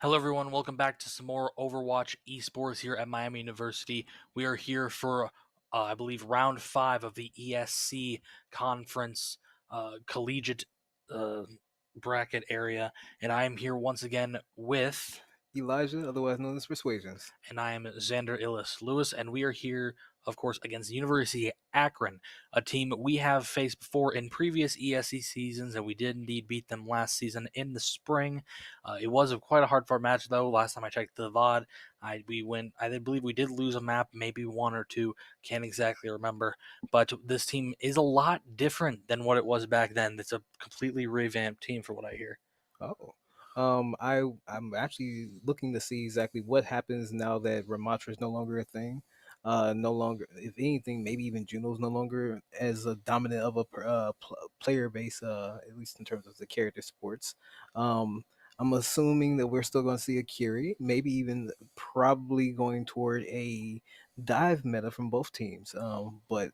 Hello, everyone. Welcome back to some more Overwatch esports here at Miami University. We are here for, I believe, round 5 of the ESC conference collegiate uh, bracket area. And I am here once again with, Elijah, otherwise known as Persuasionz. and I am Xander Uilas Lewis, and we are here, of course, against the University of Akron, a team we have faced before in previous ESC seasons, and we did indeed beat them last season in the spring. It was quite a hard-fought match, though. Last time I checked the VOD, I believe we did lose a map, maybe one or two, can't exactly remember. But this team is a lot different than what it was back then. It's a completely revamped team, for what I hear. Oh. I'm actually looking to see exactly what happens now that Ramatra is no longer a thing. No longer, if anything, maybe even Juno's no longer as a dominant of a player base, at least in terms of the character sports. I'm assuming that we're still going to see a Curie, maybe even probably going toward a dive meta from both teams. But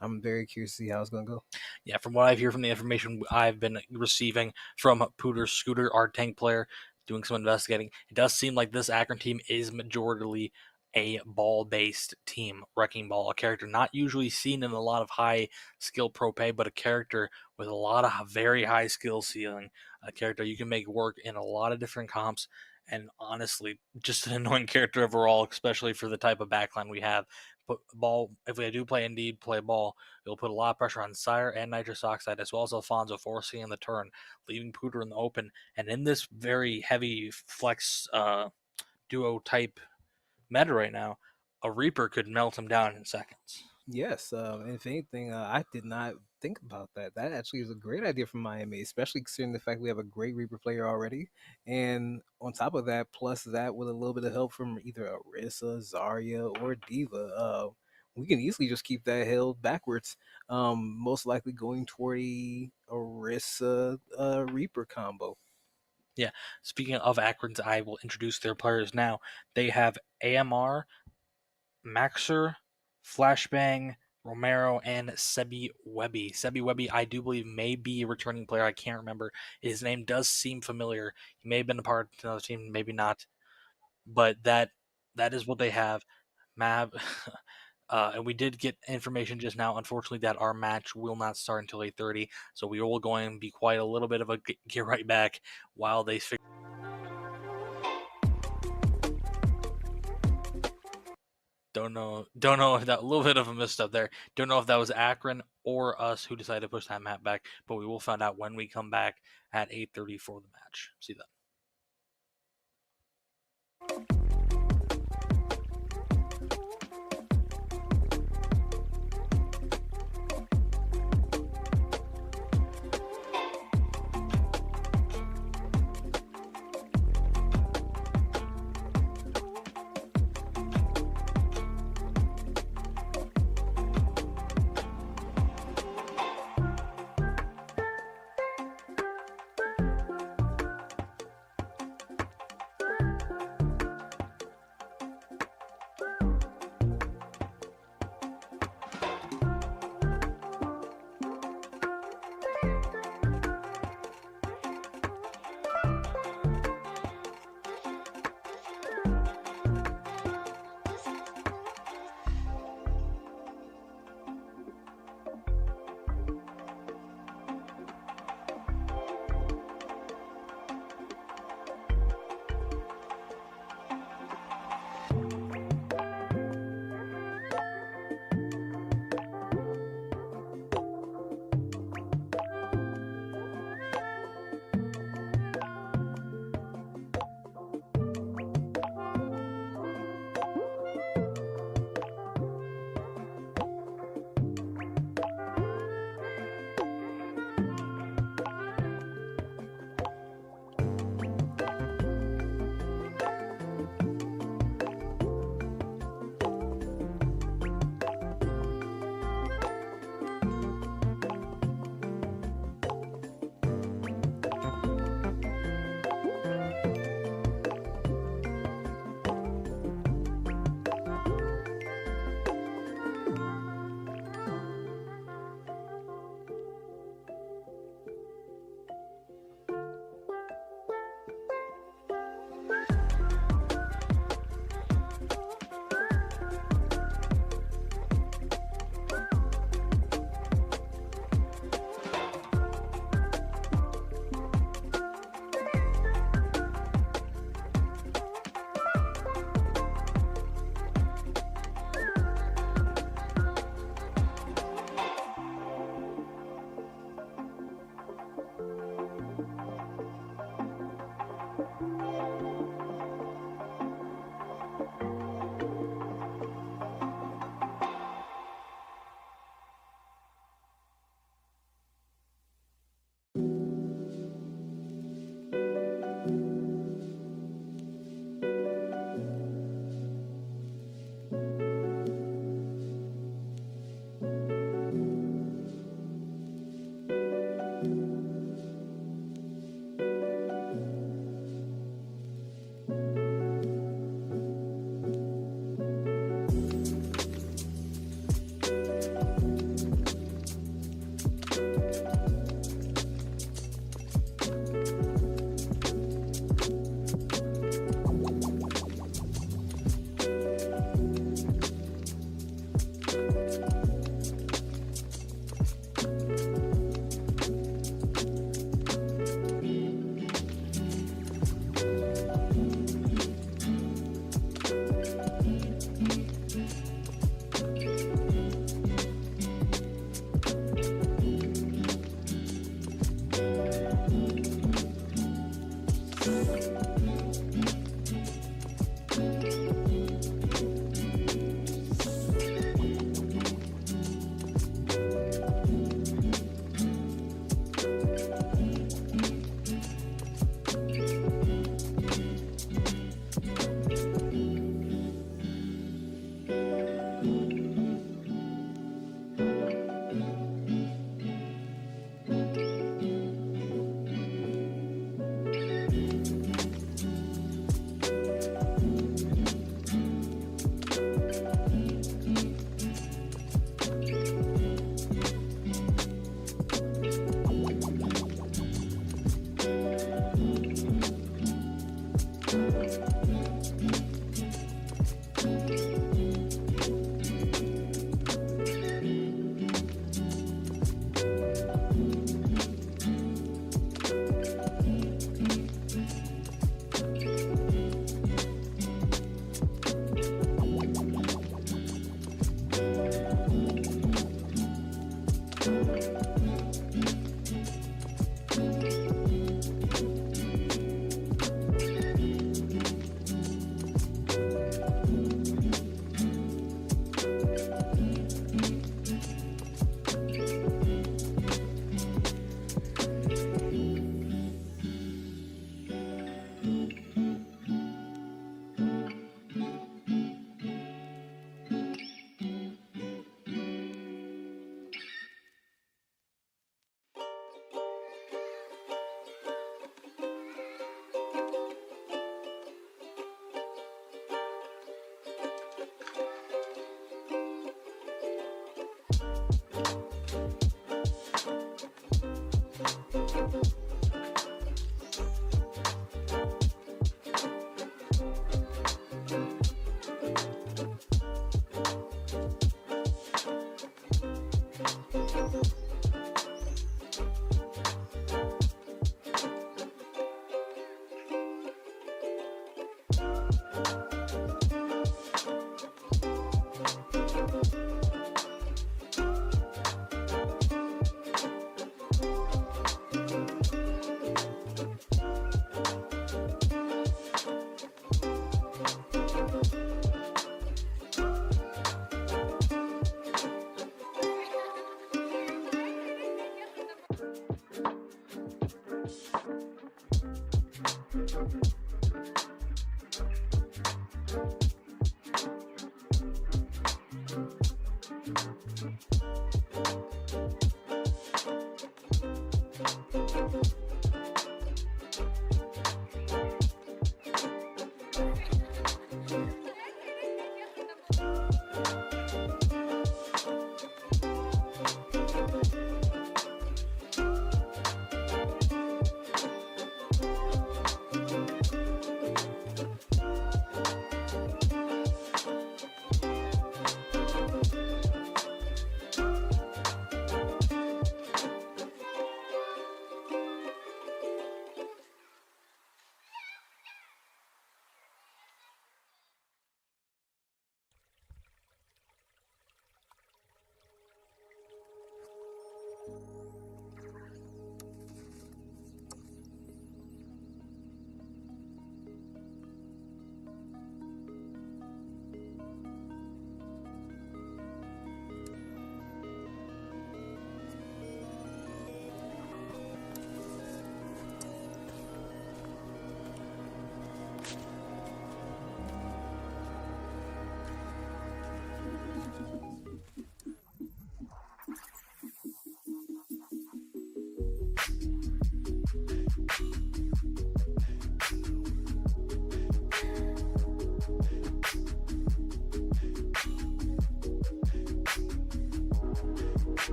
I'm very curious to see how it's going to go. Yeah, from what I've heard from the information I've been receiving from Pooter Scooter, our tank player, doing some investigating, it does seem like this Akron team is majorly a ball-based team. Wrecking Ball, a character not usually seen in a lot of high skill pro pay, but a character with a lot of very high skill ceiling. A character you can make work in a lot of different comps, and honestly, just an annoying character overall, especially for the type of backline we have. But ball, if we do play ball, it'll put a lot of pressure on Sire and Nitrous Oxide, as well as Alfonso, forcing in the turn, leaving Pooter in the open. And in this very heavy flex duo type meta right now, a Reaper could melt him down in seconds. Yes, if anything, I did not think about that. That actually is a great idea from Miami, especially considering the fact we have a great Reaper player already. And on top of that, plus that with a little bit of help from either Orisa, Zarya, or Diva, we can easily just keep that held backwards. Most likely going toward a Orisa Reaper combo. Yeah, speaking of Akron's, I will introduce their players now. They have AMR, Maxer, Flashbang, Romero, and Sebi Webby. Sebi Webby, I do believe, may be a returning player. I can't remember. His name does seem familiar. He may have been a part of another team, maybe not. But that is what they have. Mab, and we did get information just now, unfortunately, that our match will not start until 8:30. So we will going to be quite a little bit of a get right back while they figure. Don't know if that a little bit of a misstep there. Don't know if that was Akron or us who decided to push that map back, but we will find out when we come back at 8:30 for the match. See that.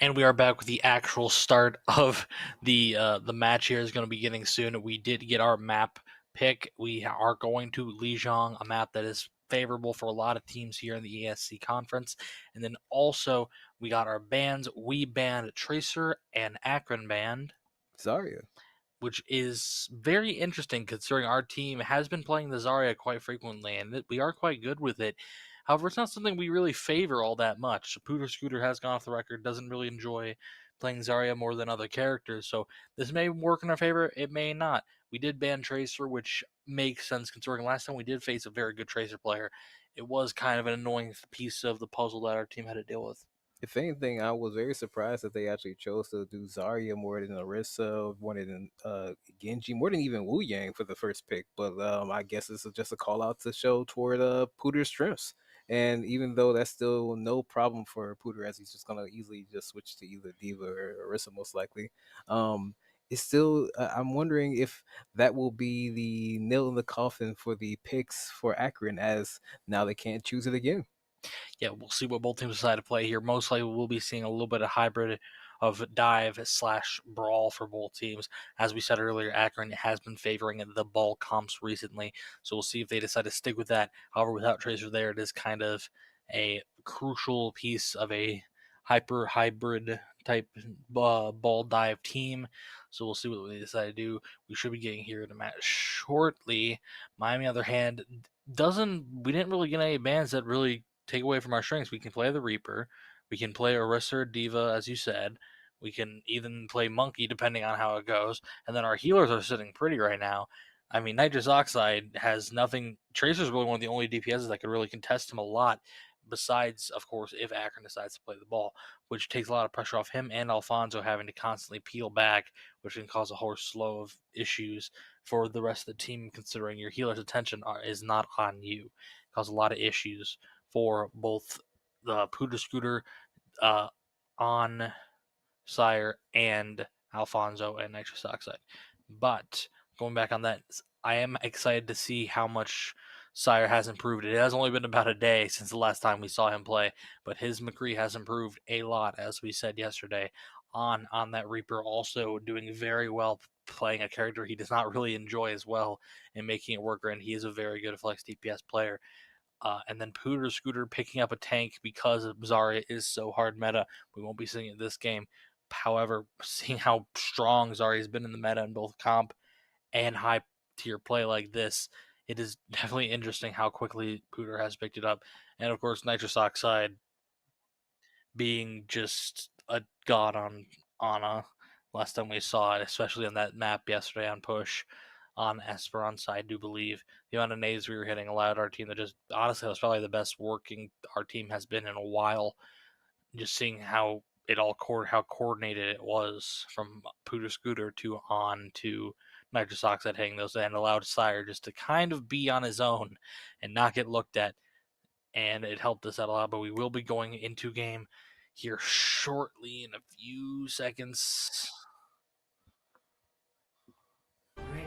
And we are back with the actual start of the match. Here is going to be getting soon. We did get our map pick. We are going to Lijiang, a map that is favorable for a lot of teams here in the ESC conference. And then also we got our bans. We banned Tracer and Akron banned, Zarya. which is very interesting considering our team has been playing the Zarya quite frequently and we are quite good with it. However, it's not something we really favor all that much. Pooter Scooter has gone off the record, doesn't really enjoy playing Zarya more than other characters, so this may work in our favor, it may not. We did ban Tracer, which makes sense considering last time we did face a very good Tracer player. It was kind of an annoying piece of the puzzle that our team had to deal with. If anything, I was very surprised that they actually chose to do Zarya more than Orisa, more than Genji, more than even Wu Yang for the first pick. But I guess this is just a call out to show toward Pooter's strengths. And even though that's still no problem for Pooter, as he's just gonna easily just switch to either Diva or Orisa most likely. It's still I'm wondering if that will be the nail in the coffin for the picks for Akron, as now they can't choose it again. Yeah, we'll see what both teams decide to play here. Most likely, we'll be seeing a little bit of hybrid of dive / brawl for both teams. As we said earlier, Akron has been favoring the ball comps recently, so we'll see if they decide to stick with that. However, without Tracer there, it is kind of a crucial piece of a hyper hybrid type ball dive team. So we'll see what they decide to do. We should be getting here in a match shortly. Miami, on the other hand, we didn't really get any bans that really take away from our strengths. We can play the Reaper. We can play Orisa or Diva, as you said. We can even play Monkey, depending on how it goes. And then our healers are sitting pretty right now. I mean, Nitrous Oxide has nothing. Tracer's really one of the only DPSs that could really contest him a lot, besides, of course, if Akron decides to play the ball, which takes a lot of pressure off him and Alfonso having to constantly peel back, which can cause a whole slew of issues for the rest of the team, considering your healer's attention is not on you. Cause a lot of issues for both the Pooter Scooter, on Sire, and Alfonso and Nitrous Oxide. But going back on that, I am excited to see how much Sire has improved. It has only been about a day since the last time we saw him play, but his McCree has improved a lot, as we said yesterday, on that Reaper, also doing very well, playing a character he does not really enjoy as well and making it work, and he is a very good flex DPS player. And then Pooter Scooter picking up a tank because Zarya is so hard meta. We won't be seeing it this game. However, seeing how strong Zarya has been in the meta in both comp and high tier play like this, it is definitely interesting how quickly Pooter has picked it up. And of course, Nitrous Oxide being just a god on Ana last time we saw it, especially on that map yesterday on push on Esperanza, I do believe. The amount of nades we were hitting allowed our team to just, honestly, was probably the best working our team has been in a while. Just seeing how it all how coordinated it was from Pooter Scooter to on to Nitrous Oxide hitting those, and allowed Sire just to kind of be on his own and not get looked at. And it helped us out a lot, but we will be going into game here shortly in a few seconds.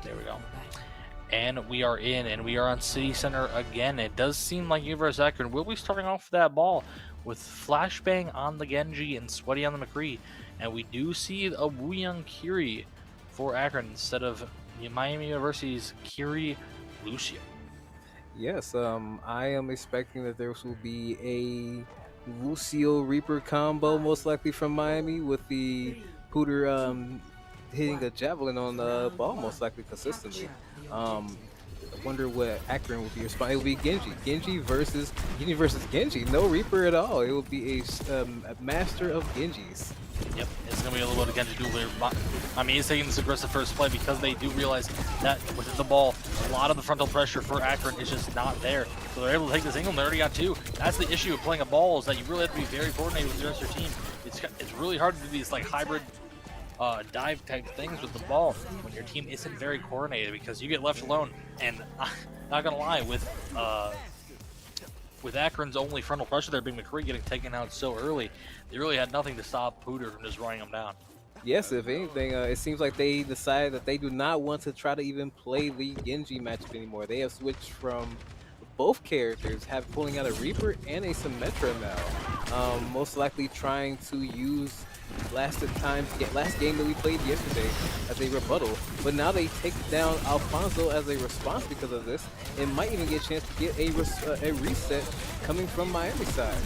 There we go. And we are in, and we are on City Center again. It does seem like Universe Akron will be starting off that ball with Flashbang on the Genji and Sweaty on the McCree. And we do see a Wu Young Kiri for Akron instead of Miami University's Kiri Lucio. Yes, I am expecting that there will be a Lucio Reaper combo, most likely from Miami, with the Pooter hitting a javelin on the ball, most likely consistently. I wonder what Akron would be responding. It would be Genji versus Genji. No Reaper at all. It will be a master of Genjis. Yep, it's going to be a little bit of Genji duel here. I mean, he's taking this aggressive first play because they do realize that with the ball, a lot of the frontal pressure for Akron is just not there. So they're able to take this angle, and they already got two. That's the issue of playing a ball, is that you really have to be very coordinated with the rest of your team. It's really hard to do these like hybrid dive type things with the ball when your team isn't very coordinated, because you get left alone. And not gonna lie, with Akron's only frontal pressure there being McCree getting taken out so early, they really had nothing to stop Pooter from just running them down. Yes, if anything, it seems like they decided that they do not want to try to even play the Genji matchup anymore. They have switched from both characters have pulling out a Reaper and a Symmetra now. Most likely trying to use last game that we played yesterday as a rebuttal, but now they take down Alfonso as a response because of this, and might even get a chance to get a reset coming from Miami side.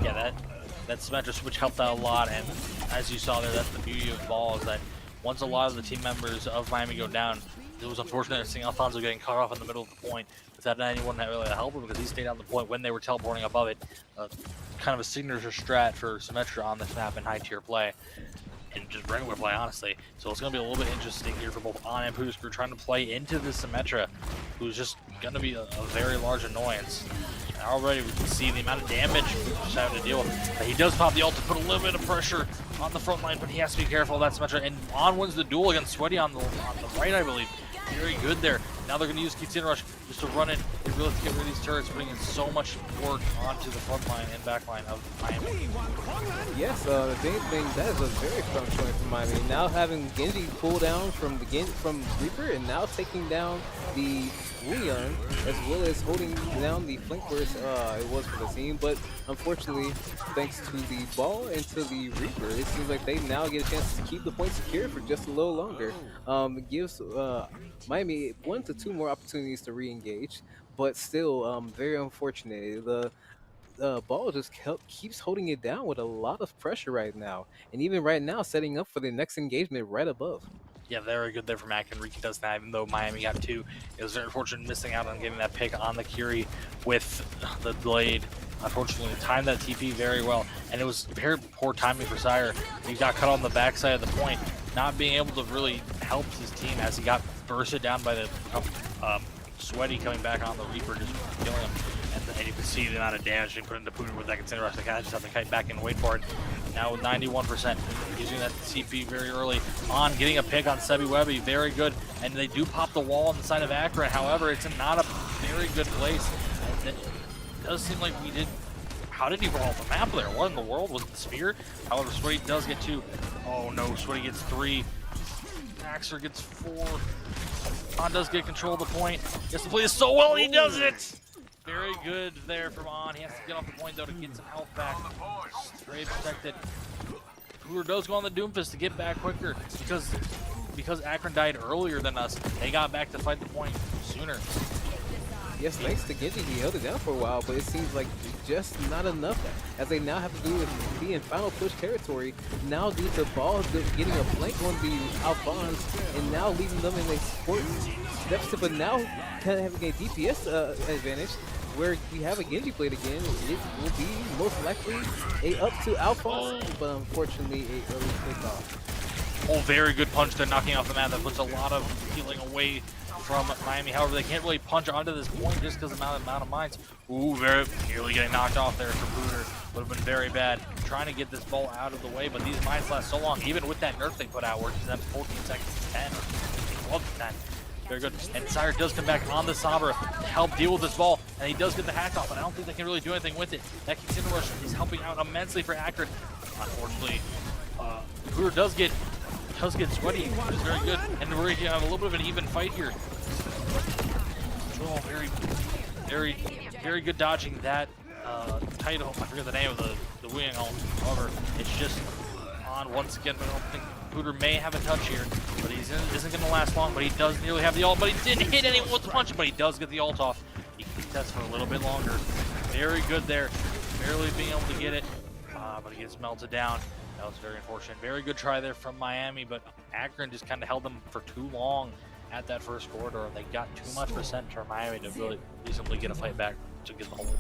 Yeah, that Symmetra switch helped out a lot, and as you saw there, that's the beauty of ball, is that once a lot of the team members of Miami go down, it was unfortunate seeing Alfonso getting cut off in the middle of the point without anyone that really helped him, because he stayed on the point when they were teleporting above it. Kind of a signature strat for Symmetra on this map in high tier play, and just regular play, honestly. So it's going to be a little bit interesting here for both On and Pudu's crew trying to play into this Symmetra, who's just going to be a very large annoyance. And already we can see the amount of damage he's having to deal with. But he does pop the ult to put a little bit of pressure on the front line, but he has to be careful of that Symmetra. And On wins the duel against Sweaty on the right, I believe. Very good there. Now they're going to use Kitsune Rush just to run it and really get rid of these turrets, putting in so much work onto the front line and back line of Miami. Yes, the same thing, that is a very strong showing from Miami. Now having Genji pull down from Reaper, and now taking down the Leon, as well as holding down the flank burst it was for the team. But unfortunately, thanks to the ball and to the Reaper, it seems like they now get a chance to keep the point secure for just a little longer. It gives Miami 1 to 2 more opportunities to re-engage, but still very unfortunate. The ball just keeps holding it down with a lot of pressure right now, and even right now setting up for the next engagement right above. Yeah, very good there from Akron. Riki does that, even though Miami got 2. It was very unfortunate missing out on getting that pick on the Curie with the Blade. Unfortunately, timed that TP very well, and it was very poor timing for Sire. He got cut on the backside of the point, not being able to really help his team as he got bursted down by the Sweaty coming back on the Reaper, just killing him. And you can see the amount of damage being put into Putin with that Kitsune Rush. The guy just have to kite back and wait for it. Now with 91%, using that CP very early on, getting a pick on Sebi Webby, very good. And they do pop the wall on the side of Akron. However, it's not a very good place. And it does seem like we did. How did he roll off the map there? What in the world was the spear? However, Sweaty does get 2. Oh no, Sweaty gets 3. Axer gets 4. On does get control of the point. He has to play this so well, and he does it! Very good there from On. He has to get off the point though to get some health back. Trae protected. Cooler does go on the Doomfist to get back quicker because Akron died earlier than us. They got back to fight the point sooner. Yes, thanks to Genji, he held it down for a while, but it seems like just not enough, as they now have to do with be in final push territory, now due to Ball getting a flank on the Alphonse, and now leaving them in a support deficit, but now kind of having a DPS advantage, where we have a Genji played again. It will be most likely a up to Alphonse, but unfortunately a early kickoff. Oh, very good punch there, knocking off the mat. That puts a lot of healing away from Miami. However, they can't really punch onto this point just because of the amount of mines. Ooh, very nearly getting knocked off there for Pooter. Would have been very bad. Trying to get this ball out of the way, but these mines last so long, even with that nerf they put out, where he's at 14 seconds to 10, or 12 to 10. Very good. And Sire does come back on the Sombra to help deal with this ball, and he does get the hack off, but I don't think they can really do anything with it. That Kitsune Rush is helping out immensely for Akron. Unfortunately, Pooter does get Sweaty, which is very good, and we're going to have a little bit of an even fight here. Oh, very good dodging that title. I forget the name of the wing. However, it's just On once again. But I don't think Pooter may have a touch here, but he isn't going to last long. But he does nearly have the ult, but he didn't hit anyone with the punch, but he does get the ult off. He can test for a little bit longer. Very good there, barely being able to get it, but he gets melted down. That was very unfortunate. Very good try there from Miami, but Akron just kind of held them for too long at that first corridor, and they got too much percent for Miami to really reasonably get a fight back to get the hold.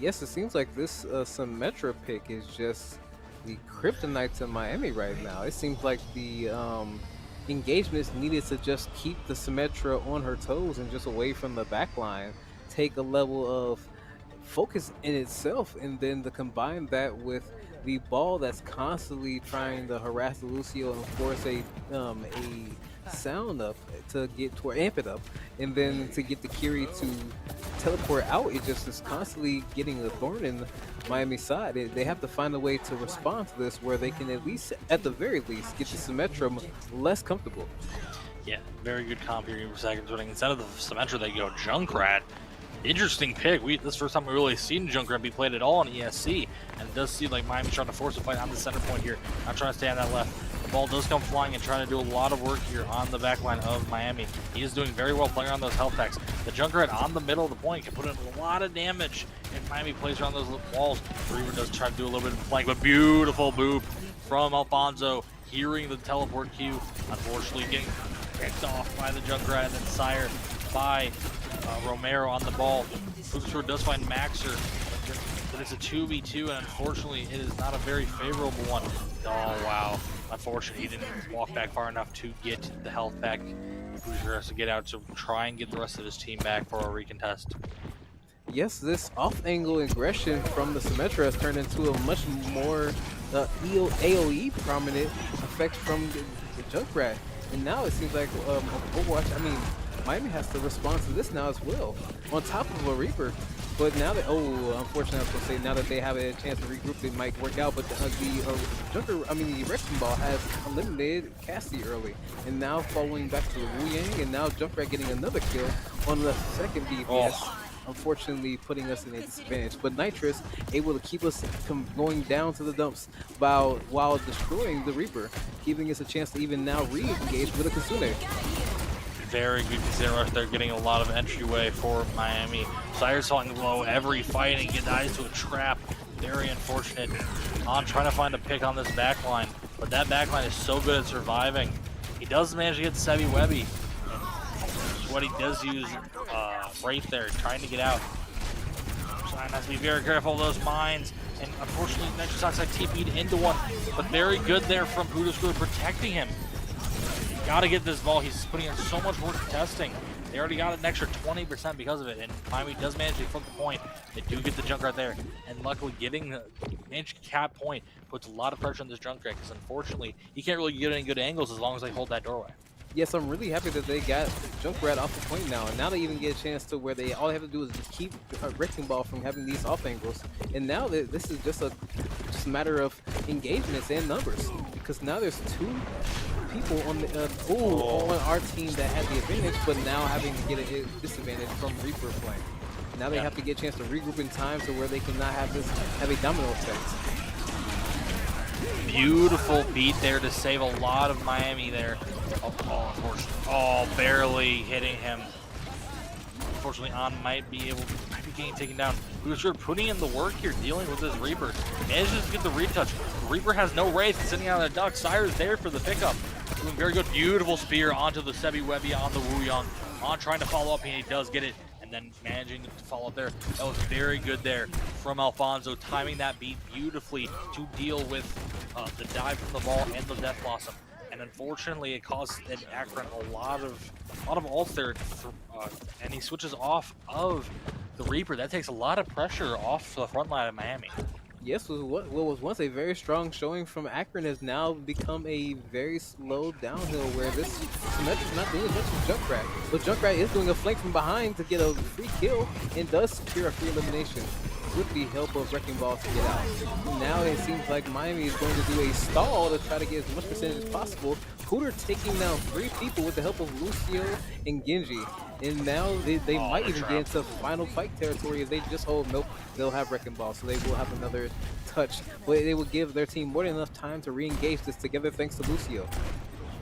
Yes, it seems like this Symmetra pick is just the kryptonite to Miami right now. It seems like the engagements needed to just keep the Symmetra on her toes and just away from the backline, take a level of focus in itself, and then to combine that with the ball that's constantly trying to harass the Lucio and force a sound up to get to amp it up, and then to get the Curie to teleport out. It just is constantly getting a thorn in Miami's side. They have to find a way to respond to this where they can at the very least get the Symmetra less comfortable. Yeah, very good comp here for seconds winning. Instead of the Symmetra, they go Junkrat. Interesting pick. This is the first time we've really seen Junkrat be played at all in ESC, and it does seem like Miami's trying to force a fight on the center point here, not trying to stay on that left. The ball does come flying and trying to do a lot of work here on the back line of Miami. He is doing very well playing on those health packs. The Junkrat on the middle of the point can put in a lot of damage if Miami plays around those walls. Reaver does try to do a little bit of flank, but beautiful boop from Alfonso, hearing the teleport cue. Unfortunately, getting picked off by the Junkrat, and then Sire by Romero on the ball. Bookstore does find Maxer, but it's a 2v2, and unfortunately, it is not a very favorable one. Oh, wow. Unfortunately, he didn't walk back far enough to get the health back. Bookstore has to get out to try and get the rest of his team back for a recontest. Yes, this off-angle aggression from the Symmetra has turned into a much more AoE prominent effect from the Junkrat. And now it seems like Overwatch, I mean, Miami has to respond to this now as well, on top of a Reaper. But now that, unfortunately I was going to say, now that they have a chance to regroup, it might work out. But the Wrecking Ball has eliminated Cassie early. And now following back to the Wu Yang, and now Junkrat getting another kill on the second DPS. Unfortunately putting us in a disadvantage, but Nitrous able to keep us going down to the dumps while destroying the Reaper, giving us a chance to even now re-engage with a Kitsune. Very good Kitsune rush there, getting a lot of entryway for Miami. Sire's falling low every fight and dies to a trap. Very unfortunate. On trying to find a pick on this backline, but that backline is so good at surviving. He does manage to get Sebby Webby. What he does use right there, trying to get out. Sign has to be very careful of those mines, and unfortunately Nitrous Oxide TP'd into one, but very good there from Pudaskur protecting him. Gotta get this ball, he's putting in so much work testing. They already got an extra 20% because of it, and Miami does manage to flip the point. They do get the Junkrat there, and luckily managed to cap point puts a lot of pressure on this Junkrat, because unfortunately he can't really get any good angles as long as they hold that doorway. Yes, I'm really happy that they got Junkrat off the point now, and now they even get a chance to where all they have to do is keep Wrecking Ball from having these off angles. And now this is just a matter of engagements and numbers, because now there's two people on the on our team that had the advantage, but now having to get a disadvantage from Reaper playing. Now they have to get a chance to regroup in time to where they cannot have a domino effect. Beautiful beat there to save a lot of Miami there. Oh, barely hitting him. Unfortunately, On might be getting taken down. Who's sure putting in the work here, dealing with this Reaper. Manages to get the retouch. Reaper has no wraith sitting out of the duck. Sire's there for the pickup. Doing very good. Beautiful spear onto the Sebby Webby on the Wu Yang. On trying to follow up, and he does get it. And then managing to follow up there. That was very good there from Alfonso, timing that beat beautifully to deal with the dive from the ball and the Death Blossom. And unfortunately, it caused Akron a lot of ults there, and he switches off of the Reaper. That takes a lot of pressure off the front line of Miami. Yes, what was once a very strong showing from Akron has now become a very slow downhill, where this Symmetra's not doing as much as Junkrat. But Junkrat is doing a flank from behind to get a free kill and does secure a free elimination with the help of Wrecking Ball to get out. Now it seems like Miami is going to do a stall to try to get as much percentage as possible. Cooter taking down 3 people with the help of Lucio and Genji. And now they might even get into final fight territory if they just hold. Nope, they'll have Wrecking Ball, so they will have another touch. But they will give their team more than enough time to re-engage this together thanks to Lucio.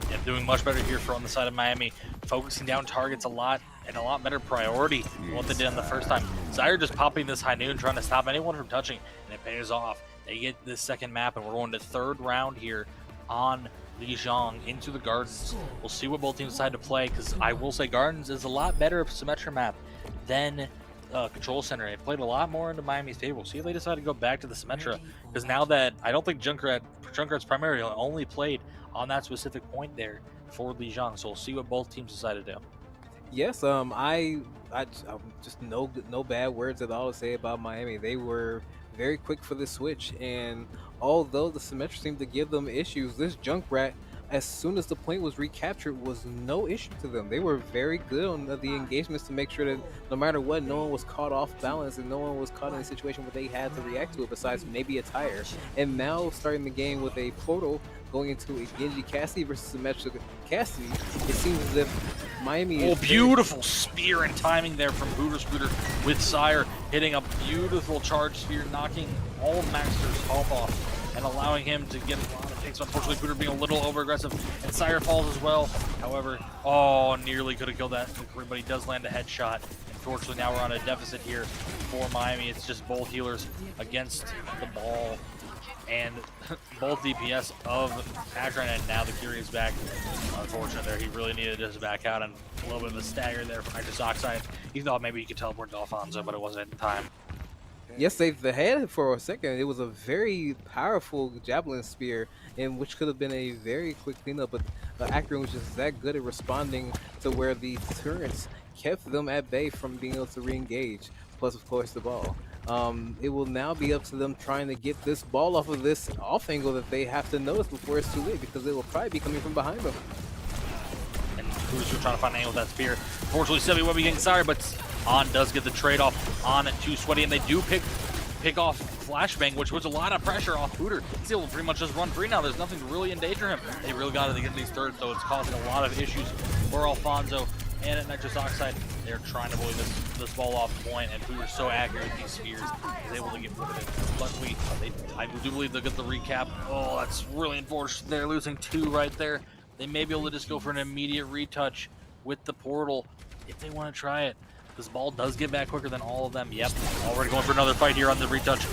Yeah, doing much better here from the side of Miami, focusing down targets a lot and a lot better priority than what they did on the first time. Sire just popping this high noon, trying to stop anyone from touching, and it pays off. They get this second map, and we're going to third round here on Lijiang into the Gardens. We'll see what both teams decide to play, because I will say Gardens is a lot better of a Symmetra map than Control Center. It played a lot more into Miami's favor. We'll see if they decide to go back to the Symmetra, because now that I don't think Junkrat's primarily only played on that specific point there for Lijiang, so we'll see what both teams decide to do. Yes, I just no bad words at all to say about Miami. They were very quick for the switch, and although the Symmetra seemed to give them issues, this Junkrat, as soon as the point was recaptured, was no issue to them. They were very good on the engagements to make sure that no matter what, no one was caught off balance and no one was caught in a situation where they had to react to it besides maybe a tire. And now starting the game with a portal going into a Genji Cassie versus Symmetra Cassie, it seems as if Miami Oh, is beautiful spear and timing there from Booter Scooter with Sire hitting a beautiful charge spear, knocking all of Maxter's health off and allowing him to get a lot of picks. Unfortunately, Booter being a little over aggressive, and Sire falls as well. However, oh, nearly could have killed that, but he does land a headshot. Unfortunately, now we're on a deficit here for Miami. It's just both healers against the ball and both DPS of Akron, and now the Curie is back. Unfortunate there, he really needed to just back out, and a little bit of a stagger there from Nitrous Oxide. He thought maybe he could teleport to Alfonso, but it wasn't in time. Yes, they had it for a second. It was a very powerful javelin spear, in which could have been a very quick cleanup, but Akron was just that good at responding to where the turrets kept them at bay from being able to re-engage, plus, of course, the ball. It will now be up to them trying to get this ball off of this off angle that they have to notice before it's too late, because it will probably be coming from behind them. And Who's trying to find an angle with that spear. Fortunately, Sebi will be getting sorry, but On does get the trade-off on to Sweaty, and they do pick off Flashbang, which puts a lot of pressure off Hooter. He's able to pretty much just run free now. There's nothing to really endanger him. They really got to get these turrets, so it's causing a lot of issues for Alfonso. And at Nitrous Oxide, they're trying to bully this ball off point, and Hooter's so accurate with these spears, he's able to get rid of it. Luckily, I do believe they'll get the recap. Oh, that's really unfortunate. They're losing 2 right there. They may be able to just go for an immediate retouch with the portal if they want to try it. This ball does get back quicker than all of them. Yep, already going for another fight here on the retouch.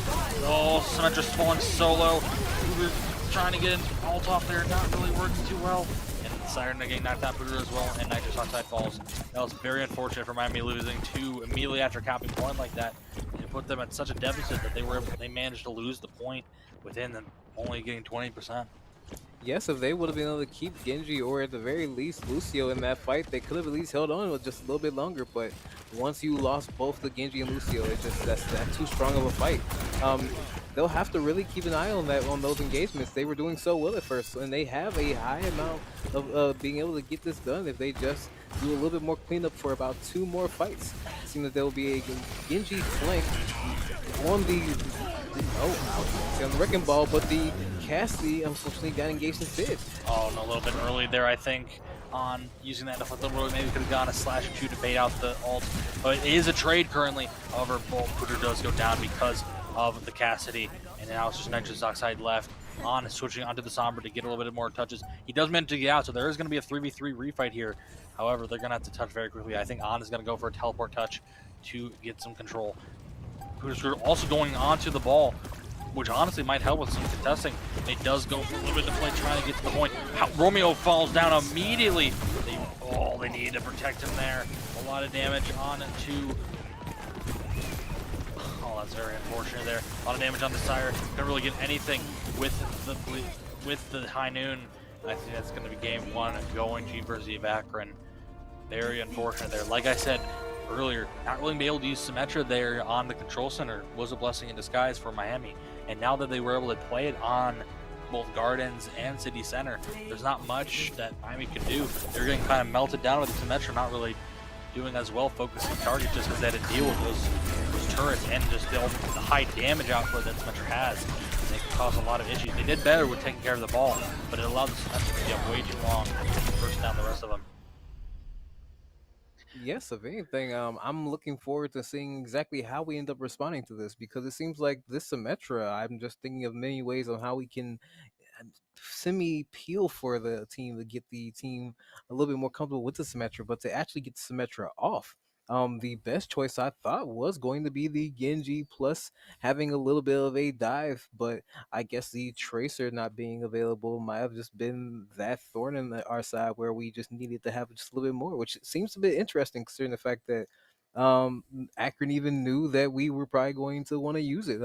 Oh, Symmetra's falling solo. Hooter trying to get an ult off there, not really working too well. And Siren getting knocked out Hooter as well, and Nitrous Oxide falls. That was very unfortunate for Miami losing 2 immediately after capping point like that. It put them at such a deficit that they managed to lose the point within them only getting 20%. Yes, if they would have been able to keep Genji or at the very least Lucio in that fight, they could have at least held on with just a little bit longer. But once you lost both the Genji and Lucio, that's too strong of a fight. They'll have to really keep an eye on those engagements. They were doing so well at first, and they have a high amount of being able to get this done if they just do a little bit more cleanup for about 2 more fights. It seems that there will be a Genji flank on on the Wrecking Ball, but the Cassidy unfortunately got engaged instead. Oh, and a little bit early there, I think, on using that to flip the road. Maybe could have gone a slash or 2 to bait out the ult, but it is a trade currently. However, Hooter does go down because of the Cassidy, and now it's just Nitrous Oxide left. On is switching onto the Sombra to get a little bit more touches. He does manage to get out, so there is going to be a 3v3 refight here. However, they're going to have to touch very quickly. I think On is going to go for a teleport touch to get some control. Hooter's also going onto the ball, which honestly might help with some contesting. It does go for a little bit of play, trying to get to the point. Romeo falls down immediately. They needed to protect him there. A lot of damage on to... Oh, that's very unfortunate there. A lot of damage on the Sire. Couldn't really get anything with the High Noon. I think that's going to be game 1 going to University of Akron. Very unfortunate there. Like I said earlier, not really being able to use Symmetra there on the control center was a blessing in disguise for Miami. And now that they were able to play it on both Gardens and City Center, there's not much that Miami could do. They're getting kind of melted down with the Symmetra, not really doing as well focusing target just because they had to deal with those turrets and just the high damage output that Symmetra has. They can cause a lot of issues. They did better with taking care of the ball, but it allowed the Symmetra to be up way too long and first down the rest of them. Yes, if anything, I'm looking forward to seeing exactly how we end up responding to this, because it seems like this Symmetra, I'm just thinking of many ways on how we can semi-peel for the team to get the team a little bit more comfortable with the Symmetra, but to actually get the Symmetra off. The best choice I thought was going to be the Genji plus having a little bit of a dive, but I guess the Tracer not being available might have just been that thorn in our side where we just needed to have just a little bit more, which seems a bit interesting considering the fact that Akron even knew that we were probably going to want to use it.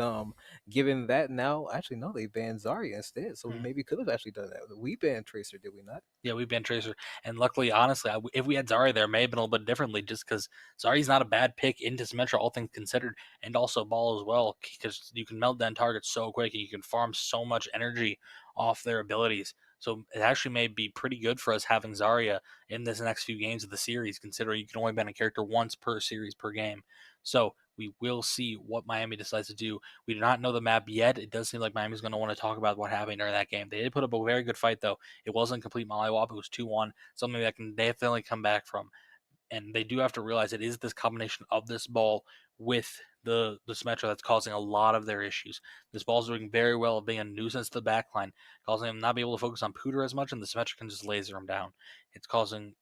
Given that now, actually no, they banned Zarya instead, so we maybe could have actually done that. We banned Tracer, did we not? Yeah, we banned Tracer, and luckily, honestly, if we had Zarya there, it may have been a little bit differently, just because Zarya's not a bad pick into Symmetra, all things considered, and also Ball as well, because you can melt down targets so quick, and you can farm so much energy off their abilities. So it actually may be pretty good for us having Zarya in this next few games of the series, considering you can only ban a character once per series per game. So We will see what Miami decides to do. We do not know the map yet. It does seem like Miami's going to want to talk about what happened during that game. They did put up a very good fight, though. It wasn't a complete mollywop. It was 2-1, something that can definitely come back from. And they do have to realize it is this combination of this ball with the Symmetra that's causing a lot of their issues. This ball's doing very well of being a nuisance to the backline, causing them not be able to focus on Pooter as much, and the Symmetra can just laser him down. It's causing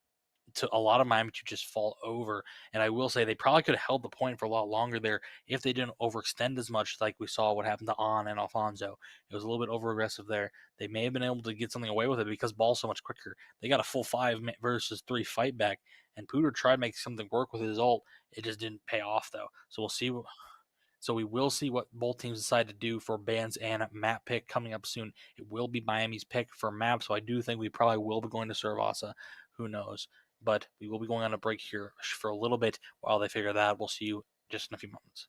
to a lot of Miami to just fall over. And I will say they probably could have held the point for a lot longer there if they didn't overextend as much, like we saw what happened to On and Alfonso. It was a little bit over aggressive there. They may have been able to get something away with it because ball's so much quicker. They got a full 5 versus 3 fight back, and Pooter tried to make something work with his ult. It just didn't pay off, though. So we'll see. So we will see what both teams decide to do for bans and map pick coming up soon. It will be Miami's pick for map, so I do think we probably will be going to Servasa. Who knows? But we will be going on a break here for a little bit while they figure that out. We'll see you just in a few moments.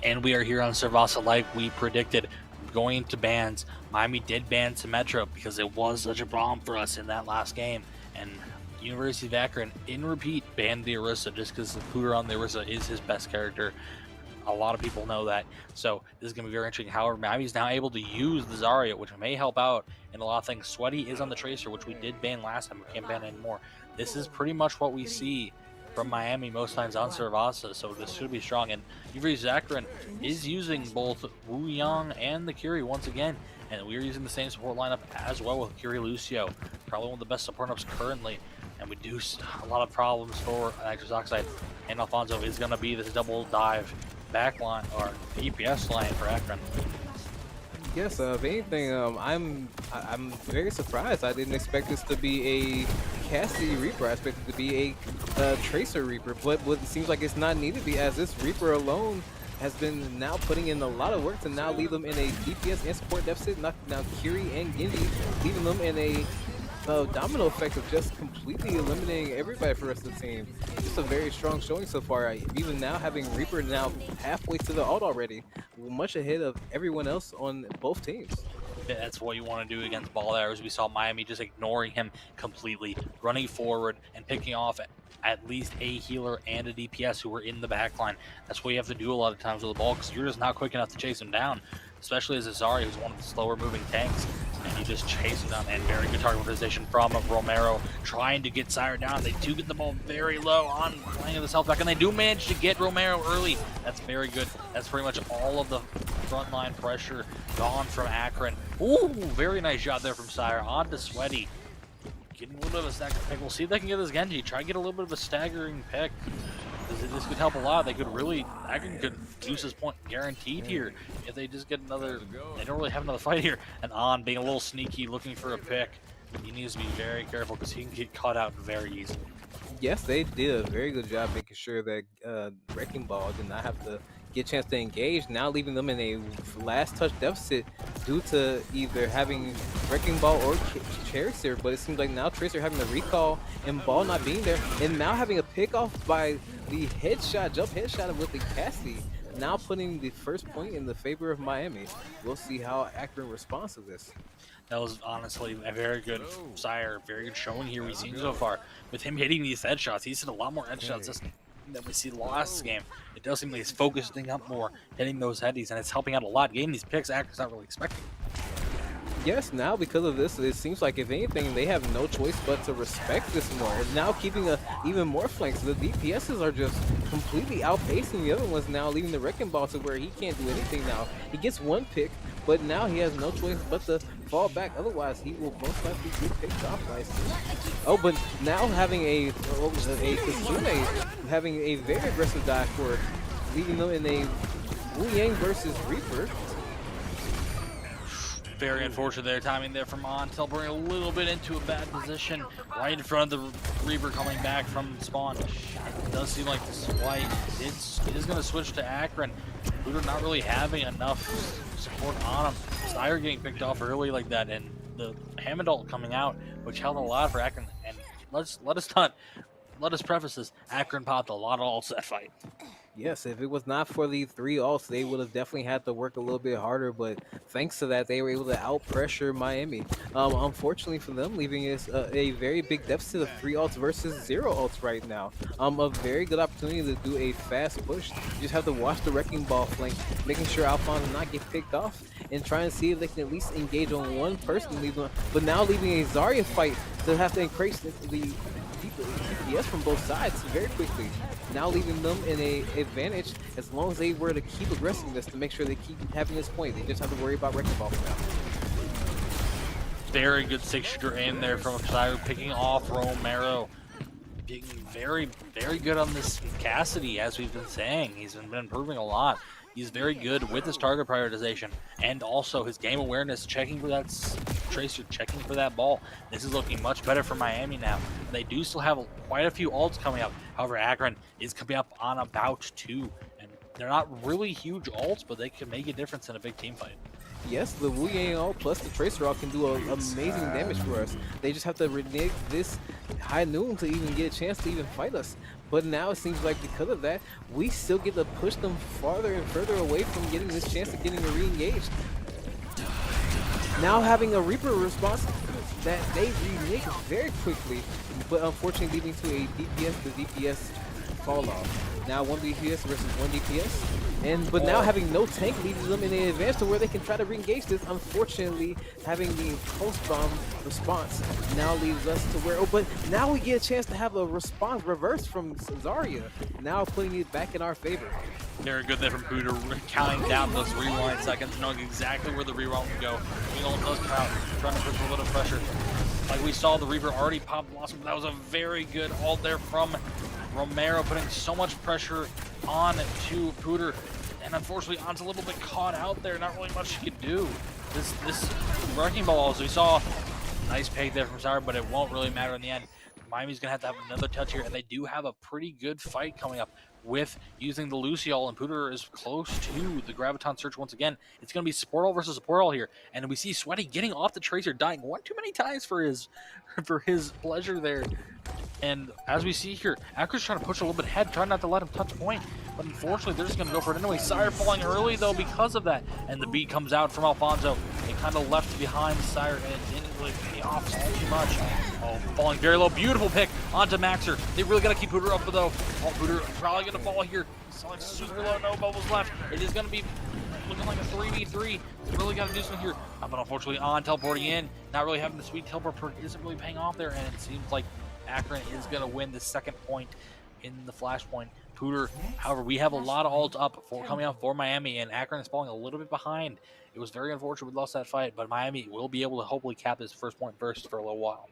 And we are here on Servasa like we predicted. Going to bans. Miami did ban Symmetra because it was such a problem for us in that last game. And University of Akron, in repeat, banned the Orisa just because the Pooter on the Orisa is his best character. A lot of people know that. So this is going to be very interesting. However, Miami's now able to use the Zarya, which may help out in a lot of things. Sweaty is on the Tracer, which we did ban last time. We can't ban anymore. This is pretty much what we see from Miami most times on Servasa, so this should be strong. And Akron is using both Wu Yang and the Curie once again, and we're using the same support lineup as well with Curie Lucio, probably one of the best support lineups currently. And we do a lot of problems for Nitrous Oxide, and Alfonso is going to be this double dive back line or EPS line for Akron. Yes, if anything, I'm very surprised. I didn't expect this to be a Cassidy Reaper. I expected it to be a Tracer Reaper, but what it seems like it's not needed to be, as this Reaper alone has been now putting in a lot of work to now leave them in a DPS and support deficit, knocking down Curie and Genji, leaving them in a domino effect of just completely eliminating everybody for the rest of the team. Just a very strong showing so far. Even now having Reaper now halfway to the ult already, much ahead of everyone else on both teams. That's what you want to do against ball arrows. We saw Miami just ignoring him completely, running forward and picking off at least a healer and a DPS who were in the backline. That's what you have to do a lot of times with the ball, because you're just not quick enough to chase him down, especially as Azari, who's one of the slower moving tanks. And you just chase him down, and very good target position from Romero, trying to get Sire down. They do get the ball very low on playing of the south back, and they do manage to get Romero early. That's very good. That's pretty much all of the frontline pressure gone from Akron. Ooh, very nice job there from Sire. On to Sweaty. Getting a little bit of a staggering pick. We'll see if they can get this Genji. Try to get a little bit of a staggering pick. This could help a lot. They could really, Akron could use this point guaranteed here if they just get another. They don't really have another fight here. And On being a little sneaky, looking for a pick. He needs to be very careful because he can get caught out very easily. Yes, they did a very good job making sure that Wrecking Ball did not have to get a chance to engage, now leaving them in a last touch deficit due to either having Wrecking Ball or Tracer. But it seems like now Tracer having the recall and Ball not being there, and now having a pick off by the headshot, jump headshot with the Cassidy, now putting the first point in the favor of Miami. We'll see how Akron responds to this. That was honestly a very good Sire, very good showing here we've seen so far. With him hitting these headshots, he's hit a lot more headshots than we see last game. It does seem like he's focusing up more, hitting those headies, and it's helping out a lot. Getting these picks, Akron's not really expecting. Yes, now because of this, it seems like if anything, they have no choice but to respect this more. And now keeping even more flanks. The DPSs are just completely outpacing the other ones now, leaving the Wrecking Ball to where he can't do anything now. He gets one pick, but now he has no choice but to fall back. Otherwise, he will most likely get picked off nicely. Oh, but now having a Kazune having a very aggressive dive for it, leaving them in a Wu Yang versus Reaper. Very unfortunate there, timing there from On, teleporting a little bit into a bad position, right in front of the Reaper coming back from spawn. It does seem like this White is going to switch to Akron. Ludo not really having enough support on him. Sire getting picked off early like that, and the Hammond ult coming out, which held a lot for Akron. And let us preface this: Akron popped a lot of ults that fight. Yes, if it was not for the 3 ults, they would have definitely had to work a little bit harder, but thanks to that, they were able to out-pressure Miami. Unfortunately for them, leaving us a very big deficit of 3 ults versus 0 ults right now. A very good opportunity to do a fast push. You just have to watch the Wrecking Ball flank, making sure Alphonse does not get picked off, and try and see if they can at least engage on one person, but now leaving a Zarya fight to have to increase the DPS from both sides very quickly. Now leaving them in a advantage as long as they were to keep aggressing this to make sure they keep having this point. They just have to worry about Wrecking Ball for now. Very good 6-shooter in there from Sire, picking off Romero. Being very, very good on this Cassidy, as we've been saying. He's been improving a lot. He's very good with his target prioritization and also his game awareness, checking for that Tracer, checking for that ball. This is looking much better for Miami now. They do still have quite a few ults coming up. However, Akron is coming up on about 2, and they're not really huge ults, but they can make a difference in a big team fight. Yes, the Wu Yang ult plus the Tracer ult can do amazing damage for us. They just have to renege this high noon to even get a chance to even fight us. But now it seems like because of that, we still get to push them farther and further away from getting this chance of getting re-engaged. Now having a Reaper response that they renege very quickly, but unfortunately leading to a DPS to DPS fall off. Now 1 DPS versus 1 DPS. But now having no tank leaves them in an advantage to where they can try to re-engage this. Unfortunately, having the post-bomb response now leaves us to where, but now we get a chance to have a response reverse from Zarya, now putting it back in our favor. Very good there from Pooter, counting down those rewind seconds, knowing exactly where the reroll can go. Linkling does come out, trying to push a little pressure. Like we saw, the Reaper already popped Blossom, but that was a very good ult there from Romero, putting so much pressure on to Pooter. And unfortunately, On's a little bit caught out there, not really much he could do. This Wrecking Ball, as we saw, nice peg there from Sour, but it won't really matter in the end. Miami's going to have another touch here, and they do have a pretty good fight coming up with using the Luciole, and Pooter is close to the Graviton Search once again. It's going to be support all versus support all here, and we see Sweaty getting off the Tracer, dying one too many times for his pleasure there. And as we see here, Akron's trying to push a little bit ahead, trying not to let him touch point, but unfortunately they're just going to go for it anyway. Sire falling early though because of that, and the beat comes out from Alfonso. It kind of left behind Sire, and it didn't really pay off too much. Oh, falling very low. Beautiful pick onto Maxer. They really got to keep Pooter up though. Oh, Pooter probably going to fall here. Falling super low, no bubbles left. It is going to be looking like a 3v3. They really got to do something here. But unfortunately, On teleporting in, not really having the sweet teleport perk isn't really paying off there, and it seems like Akron is going to win the second point in the flashpoint. Pooter, however, we have a lot of ults up coming out for Miami, and Akron is falling a little bit behind. It was very unfortunate we lost that fight, but Miami will be able to hopefully cap this first point first for a little while.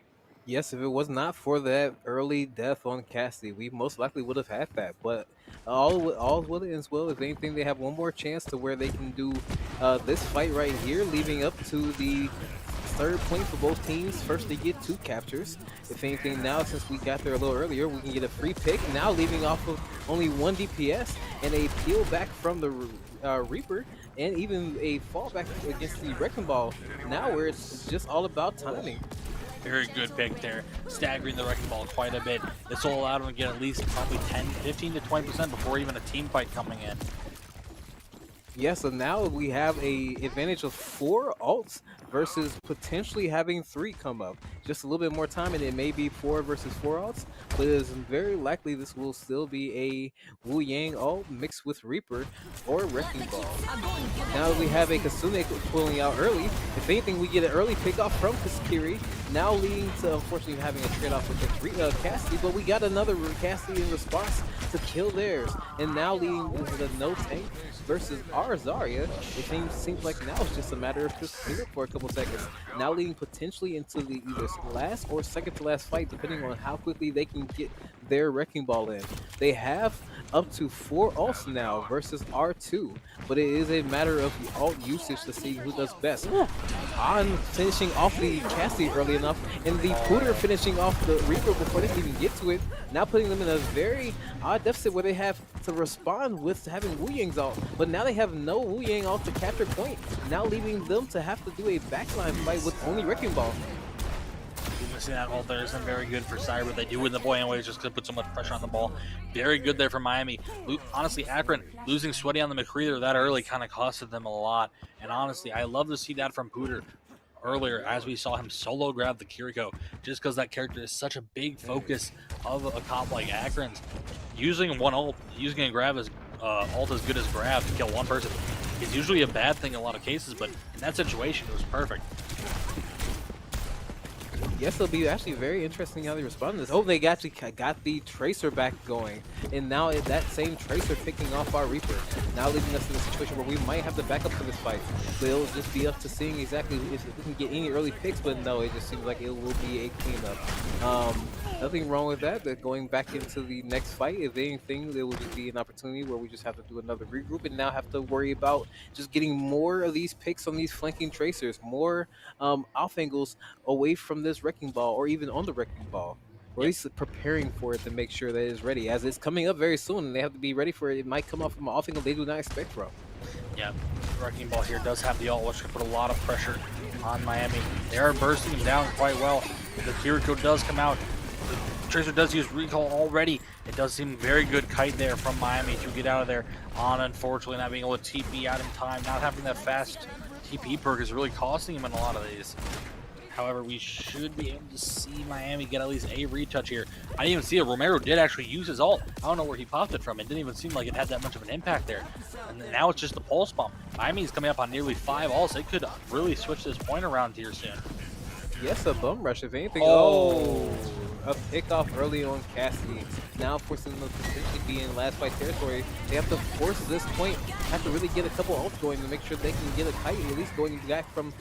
Yes, if it was not for that early death on Cassidy, we most likely would have had that. But all will ends well. If anything, they have one more chance to where they can do this fight right here, leading up to the third point for both teams. First, they get 2 captures. If anything, now since we got there a little earlier, we can get a free pick. Now leaving off of only 1 DPS and a peel back from the Reaper, and even a fallback against the Wrecking Ball. Now where it's just all about timing. Very good pick there, staggering the Wrecking Ball quite a bit. This will allow them to get at least probably 15 to 20% before even a team fight coming in. Yeah, so now we have a advantage of 4 ults versus potentially having 3 come up. Just a little bit more time, and it may be 4 versus 4 ults, but it is very likely this will still be a Wu Yang ult mixed with Reaper or Wrecking Ball. Now we have a Kasune pulling out early. If anything, we get an early pickoff from Kaskiri, now leading to unfortunately having a trade-off with Cassidy, but we got another Cassidy in response to kill theirs, and now leading into the no tank versus our Zarya. It seems like now it's just a matter of just clean up for a couple seconds. Now leading potentially into the either last or second to last fight, depending on how quickly they can get their Wrecking Ball in. They have up to 4 ults now versus R2, but it is a matter of the ult usage to see who does best. On finishing off the Cassidy early enough, and the Pooter finishing off the Reaper before they can even get to it, now putting them in a very odd deficit where they have to respond with having Wu Yang's ult, but now they have no Wu Yang ult to capture point, now leaving them to have to do a backline fight with only Wrecking Ball. Missing that ult there isn't very good for Cyber, but they do win the boy anyways just because it puts so much pressure on the ball. Very good there for Miami. Honestly, Akron losing Sweaty on the McCreader that early kind of costed them a lot, and honestly, I love to see that from Pooter earlier as we saw him solo grab the Kiriko, just because that character is such a big focus of a comp like Akron's. Using one ult, using a grab as ult as good as grab to kill one person is usually a bad thing in a lot of cases, but in that situation it was perfect. Yes, it'll be actually very interesting how they respond to this. Oh, they actually got the Tracer back going, and now that same Tracer picking off our Reaper, now leaving us in a situation where we might have to back up for this fight. But it'll just be up to seeing exactly if we can get any early picks, but no, it just seems like it will be a cleanup. Nothing wrong with that, but going back into the next fight, if anything, there will just be an opportunity where we just have to do another regroup and now have to worry about just getting more of these picks on these flanking Tracers, more off angles away from this Wrecking Ball or even on the Wrecking Ball, or at least preparing for it to make sure that it's ready, as it's coming up very soon and they have to be ready for it. It might come off from an off angle they do not expect from. Yeah, Wrecking Ball here does have the ult, which can put a lot of pressure on Miami. They are bursting him down quite well. The Kiriko does come out. The Tracer does use recall already. It does seem very good kite there from Miami to get out of there. On, unfortunately, not being able to TP out in time, not having that fast TP perk is really costing him in a lot of these. However, we should be able to see Miami get at least a retouch here. I didn't even see it. Romero did actually use his ult. I don't know where he popped it from. It didn't even seem like it had that much of an impact there. And now it's just the pulse bomb. Miami's coming up on nearly 5 ults. They could really switch this point around here soon. Yes, a bum rush, if anything. Oh, a pick off early on Cassidy. Now forcing them to potentially be in last fight territory. They have to force this point, have to really get a couple ults going to make sure they can get a kite, at least going back from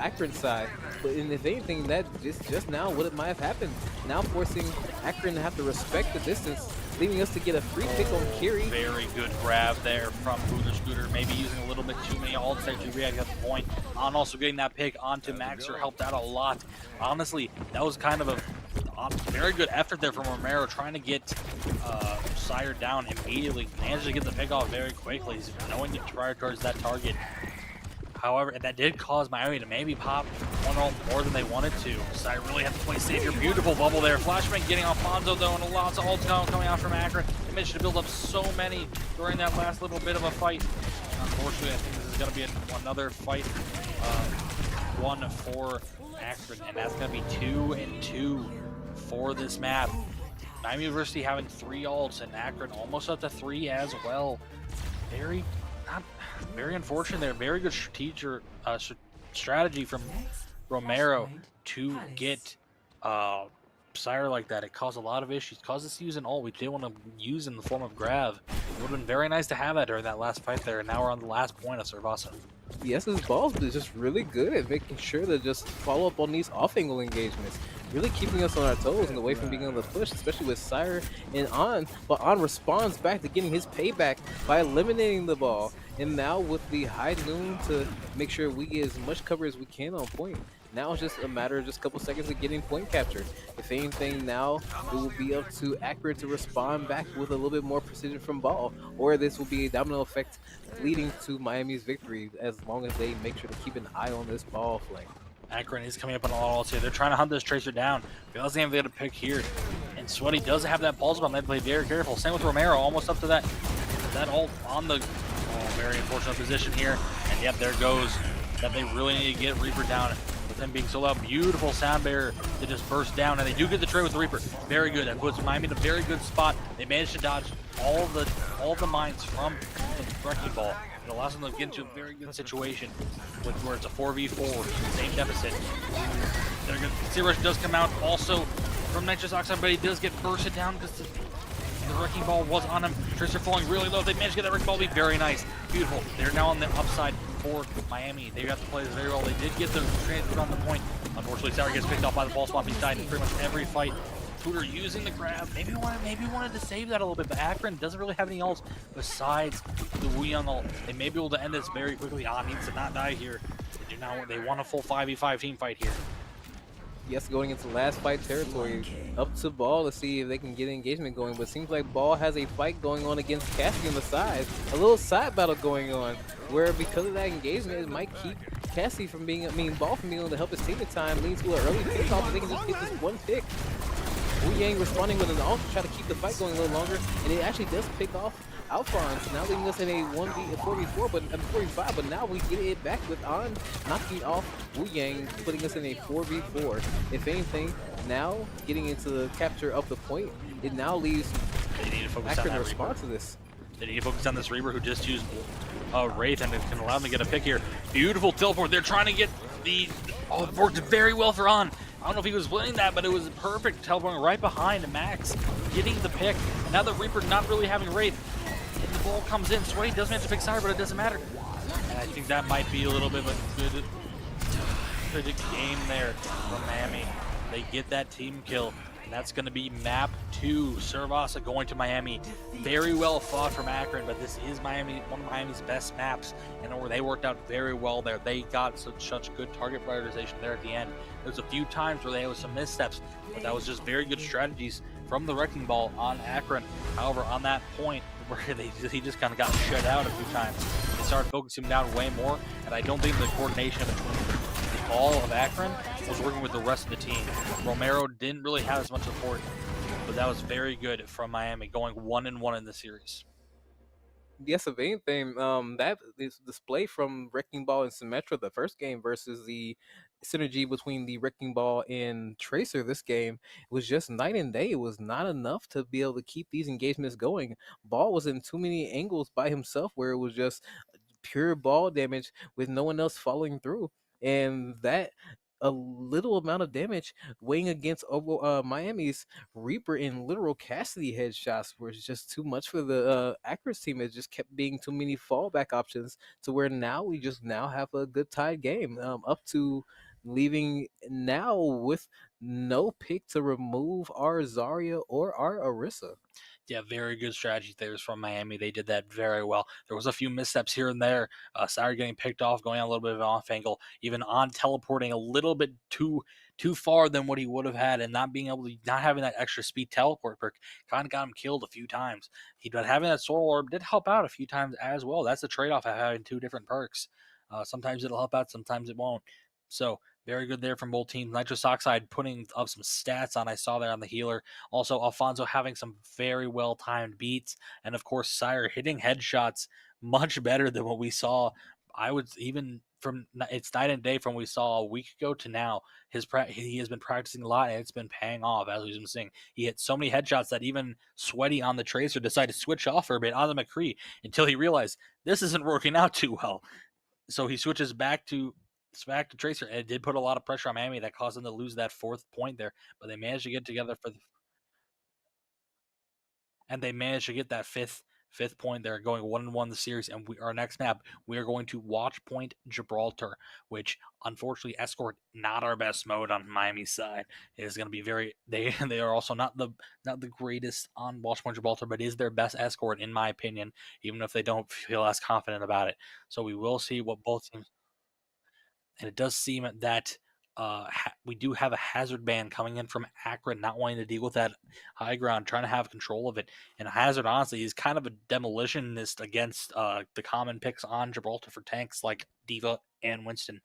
Akron's side. But if anything, that is just now what it might have happened. Now forcing Akron to have to respect the distance, leaving us to get a free pick on Kiri. Very good grab there from Booter Scooter. Maybe using a little bit too many ults there to react at the point. On also getting that pick onto Maxer helped out a lot. Honestly, that was kind of a very good effort there from Romero trying to get Sire down immediately. Managed to get the pick off very quickly. He's knowing to try towards that target. However, that did cause Miami to maybe pop one ult more than they wanted to. Sire really had to play safe here. Beautiful bubble there. Flashbang getting Alfonso though, and lots of ults coming out from Akron. They managed to build up so many during that last little bit of a fight. Unfortunately, I think this is going to be another fight. One for Akron, and that's going to be 2-2 for this map. Miami University having 3 ults, and Akron almost up to 3 as well. Very unfortunate there. Very good strategy from Romero to get Sire like that. It caused a lot of issues. Caused us to use an ult we didn't want to use in the form of Grav. It would have been very nice to have that during that last fight there, and now we're on the last point of Cervasa. Yes, his balls is just really good at making sure to just follow up on these off-angle engagements. Really keeping us on our toes and away from being able to push, especially with Sire and On. But On responds back to getting his payback by eliminating the ball. And now with the high noon to make sure we get as much cover as we can on point. Now it's just a matter of just a couple seconds of getting point captured. If anything, now it will be up to Akron to respond back with a little bit more precision from ball, or this will be a domino effect leading to Miami's victory as long as they make sure to keep an eye on this ball flank. Akron is coming up on a lot of ults here. They're trying to hunt this Tracer down. Feels like they have a pick here. And Sweaty does have that pulse bomb. They play very careful. Same with Romero, almost up to that ult on the very unfortunate position here. And yep, there goes that they really need to get Reaper down. With them being so loud, beautiful sound barrier to just burst down, and they do get the trade with the Reaper. Very good. That puts Miami in a very good spot. They managed to dodge all the mines from the wrecking ball. It allows them to get into a very good situation with where it's a 4v4, same deficit. They're good. Sea Rush does come out also from Nitrous Oxide, but he does get bursted down because the wrecking ball was on him. Tracer falling really low. They managed to get that wrecking ball to be very nice. Beautiful. They're now on the upside for Miami. They got to play this very well. They did get the transfer on the point. Unfortunately, Sour gets picked off by the ball swap. He's died in pretty much every fight. Pooter using the grab. Maybe wanted to save that a little bit, but Akron doesn't really have any ults besides the Wuyang ult. They may be able to end this very quickly. Needs to not die here. They want a full 5v5 team fight here. Yes, going into last fight territory. Up to Ball to see if they can get engagement going, but seems like Ball has a fight going on against Cassie on the side. A little side battle going on, where because of that engagement, it might keep Cassie from being, Ball from being able to help his team at time, leading to an early pick off, and they can just get this one pick. Wuyang responding with an ult to try to keep the fight going a little longer, and it actually does pick off Alphonse, now leaving us in a 4v4, but 4v5, but now we get it back with On knocking off Wuyang, putting us in a 4v4. If anything, now getting into the capture of the point, it now leaves Akron to respond to this. They need to focus on this Reaper who just used Wraith, and it can allow them to get a pick here. Beautiful teleport. They're trying to get it worked very well for On. I don't know if he was winning that, but it was perfect teleporting right behind Max, getting the pick. And now the Reaper not really having Wraith. And the ball comes in. Sweaty does manage to pick Sire, but it doesn't matter. And I think that might be a little bit of a good game there from Miami. They get that team kill. And that's going to be map 2. Cervasa going to Miami. Very well fought from Akron, but this is one of Miami's best maps, and they worked out very well there. They got such good target prioritization there at the end. There's a few times where they had some missteps, but that was just very good strategies from the Wrecking Ball on Akron. However, on that point where he just kind of got shut out a few times, they started focusing down way more, and I don't think the coordination between all of Akron was working with the rest of the team. Romero didn't really have as much support, but that was very good from Miami, going 1-1 in the series. Yes, if anything, that is display from Wrecking Ball and Symmetra the first game versus the synergy between the Wrecking Ball and Tracer this game was just night and day. It was not enough to be able to keep these engagements going. Ball was in too many angles by himself where it was just pure ball damage with no one else following through. And that a little amount of damage weighing against Miami's Reaper and literal Cassidy headshots was just too much for the Akron team. It just kept being too many fallback options to where now we just now have a good tied game up to leaving now with no pick to remove our Zarya or our Orisa. Yeah, very good strategy there from Miami. They did that very well. There was a few missteps here and there. Sauer getting picked off, going on a little bit of an off angle, even on teleporting a little bit too far than what he would have had, and not being able to not having that extra speed teleport perk kind of got him killed a few times. But having that soul orb did help out a few times as well. That's the trade off of having two different perks. Sometimes it'll help out, sometimes it won't. So very good there from both teams. Nitrous Oxide putting up some stats on. I saw there on the healer. Also, Alfonso having some very well timed beats, and of course, Sire hitting headshots much better than what we saw. I would even from it's night and day from what we saw a week ago to now. He has been practicing a lot, and it's been paying off as we've been seeing. He hit so many headshots that even Sweaty on the Tracer decided to switch off for a bit on the McCree until he realized this isn't working out too well. So he switches back to Tracer, and it did put a lot of pressure on Miami that caused them to lose that 4th point there. But they managed to get together and they managed to get that fifth point there, going 1-1 the series. And our next map, we are going to Watch Point Gibraltar, which unfortunately Escort not our best mode on Miami's side. It is going to be they are also not the greatest on Watch Point Gibraltar, but is their best Escort in my opinion, even if they don't feel as confident about it. So we will see what both teams. And it does seem that we do have a hazard ban coming in from Akron, not wanting to deal with that high ground, trying to have control of it. And hazard, honestly, is kind of a demolitionist against the common picks on Gibraltar for tanks like Diva and Winston.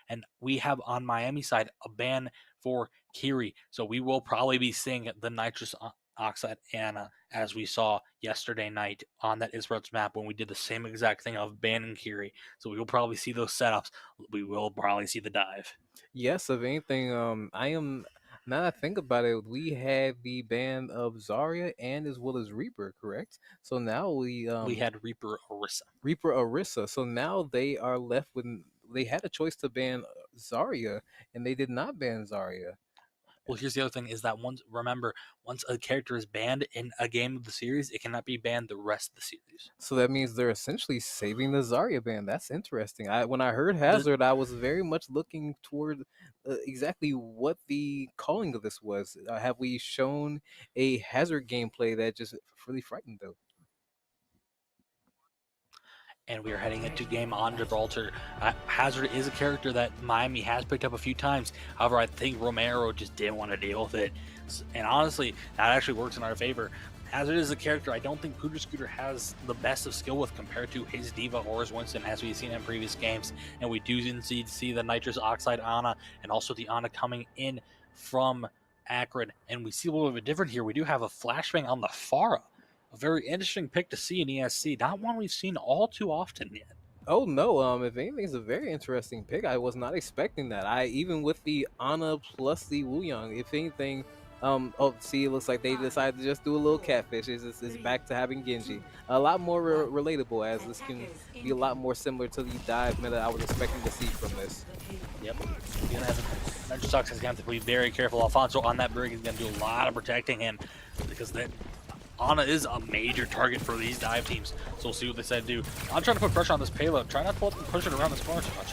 And we have on Miami side a ban for Kiri. So we will probably be seeing the Nitrous Oxide Anna as we saw yesterday night on that Israel's map when we did the same exact thing of banning Kiri. So we will probably see those setups. We will probably see the dive. Yes, if anything, I am now that I think about it, we had the ban of Zarya and as well as Reaper, correct? So now we had Reaper Orisa. Reaper Orisa. So now they are left with they had a choice to ban Zarya and they did not ban Zarya. Well, here's the other thing: is that once a character is banned in a game of the series, it cannot be banned the rest of the series. So that means they're essentially saving the Zarya ban. That's interesting. When I heard Hazard, I was very much looking toward exactly what the calling of this was. Have we shown a Hazard gameplay that just really frightened them? And we are heading into game on Gibraltar. Hazard is a character that Miami has picked up a few times. However, I think Romero just didn't want to deal with it. And honestly, that actually works in our favor. Hazard is a character I don't think Pooter Scooter has the best of skill with compared to his Diva or his Winston, as we've seen in previous games. And we do indeed see the Nitrous Oxide Ana and also the Ana coming in from Akron. And we see a little bit different here. We do have a flashbang on the Pharah. A very interesting pick to see in ESC. Not one we've seen all too often yet. Oh no, if anything, it's a very interesting pick. I was not expecting that. Even with the Ana plus the Wuyang, if anything, it looks like they decided to just do a little catfish. It's back to having Genji. A lot more relatable, as this can be a lot more similar to the dive meta I was expecting to see from this. Yep. You're gonna have Nitrous Oxide is gonna have to be very careful. Alfonso on that brig is gonna do a lot of protecting him because that Ana is a major target for these dive teams, so we'll see what they decide to do. I'm trying to put pressure on this payload. Try not to push it around this corner too much.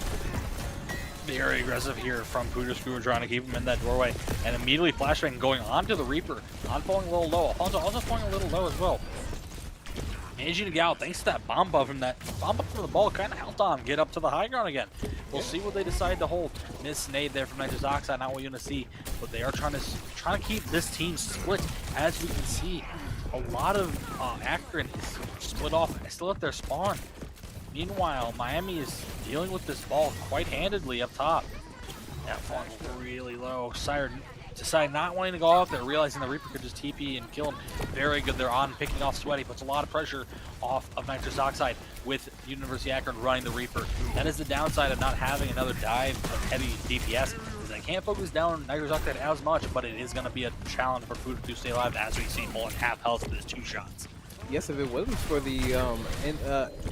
Very aggressive here from Pooter Scooter, trying to keep him in that doorway. And immediately flashbang going onto the Reaper. On falling a little low. Alfonso also falling a little low as well. Managing to get out thanks to that bomb buff, and that bomb buff from the ball kind of helped on get up to the high ground again. We'll see what they decide to hold. Miss nade there from Nitrous Oxide, not what you're going to see. But they are trying to keep this team split, as we can see. A lot of Akron is split off, still at their spawn. Meanwhile, Miami is dealing with this ball quite handedly up top. That falling really low. Sire decide not wanting to go out there, realizing the Reaper could just TP and kill him. Very good there on picking off Sweaty, puts a lot of pressure off of Nitrous Oxide with University Akron running the Reaper. That is the downside of not having another dive of heavy DPS, is they can't focus down Nitrous Oxide as much, but it is going to be a challenge for Puder to stay alive, as we see pulling half health with his 2 shots. Yes, if it wasn't for the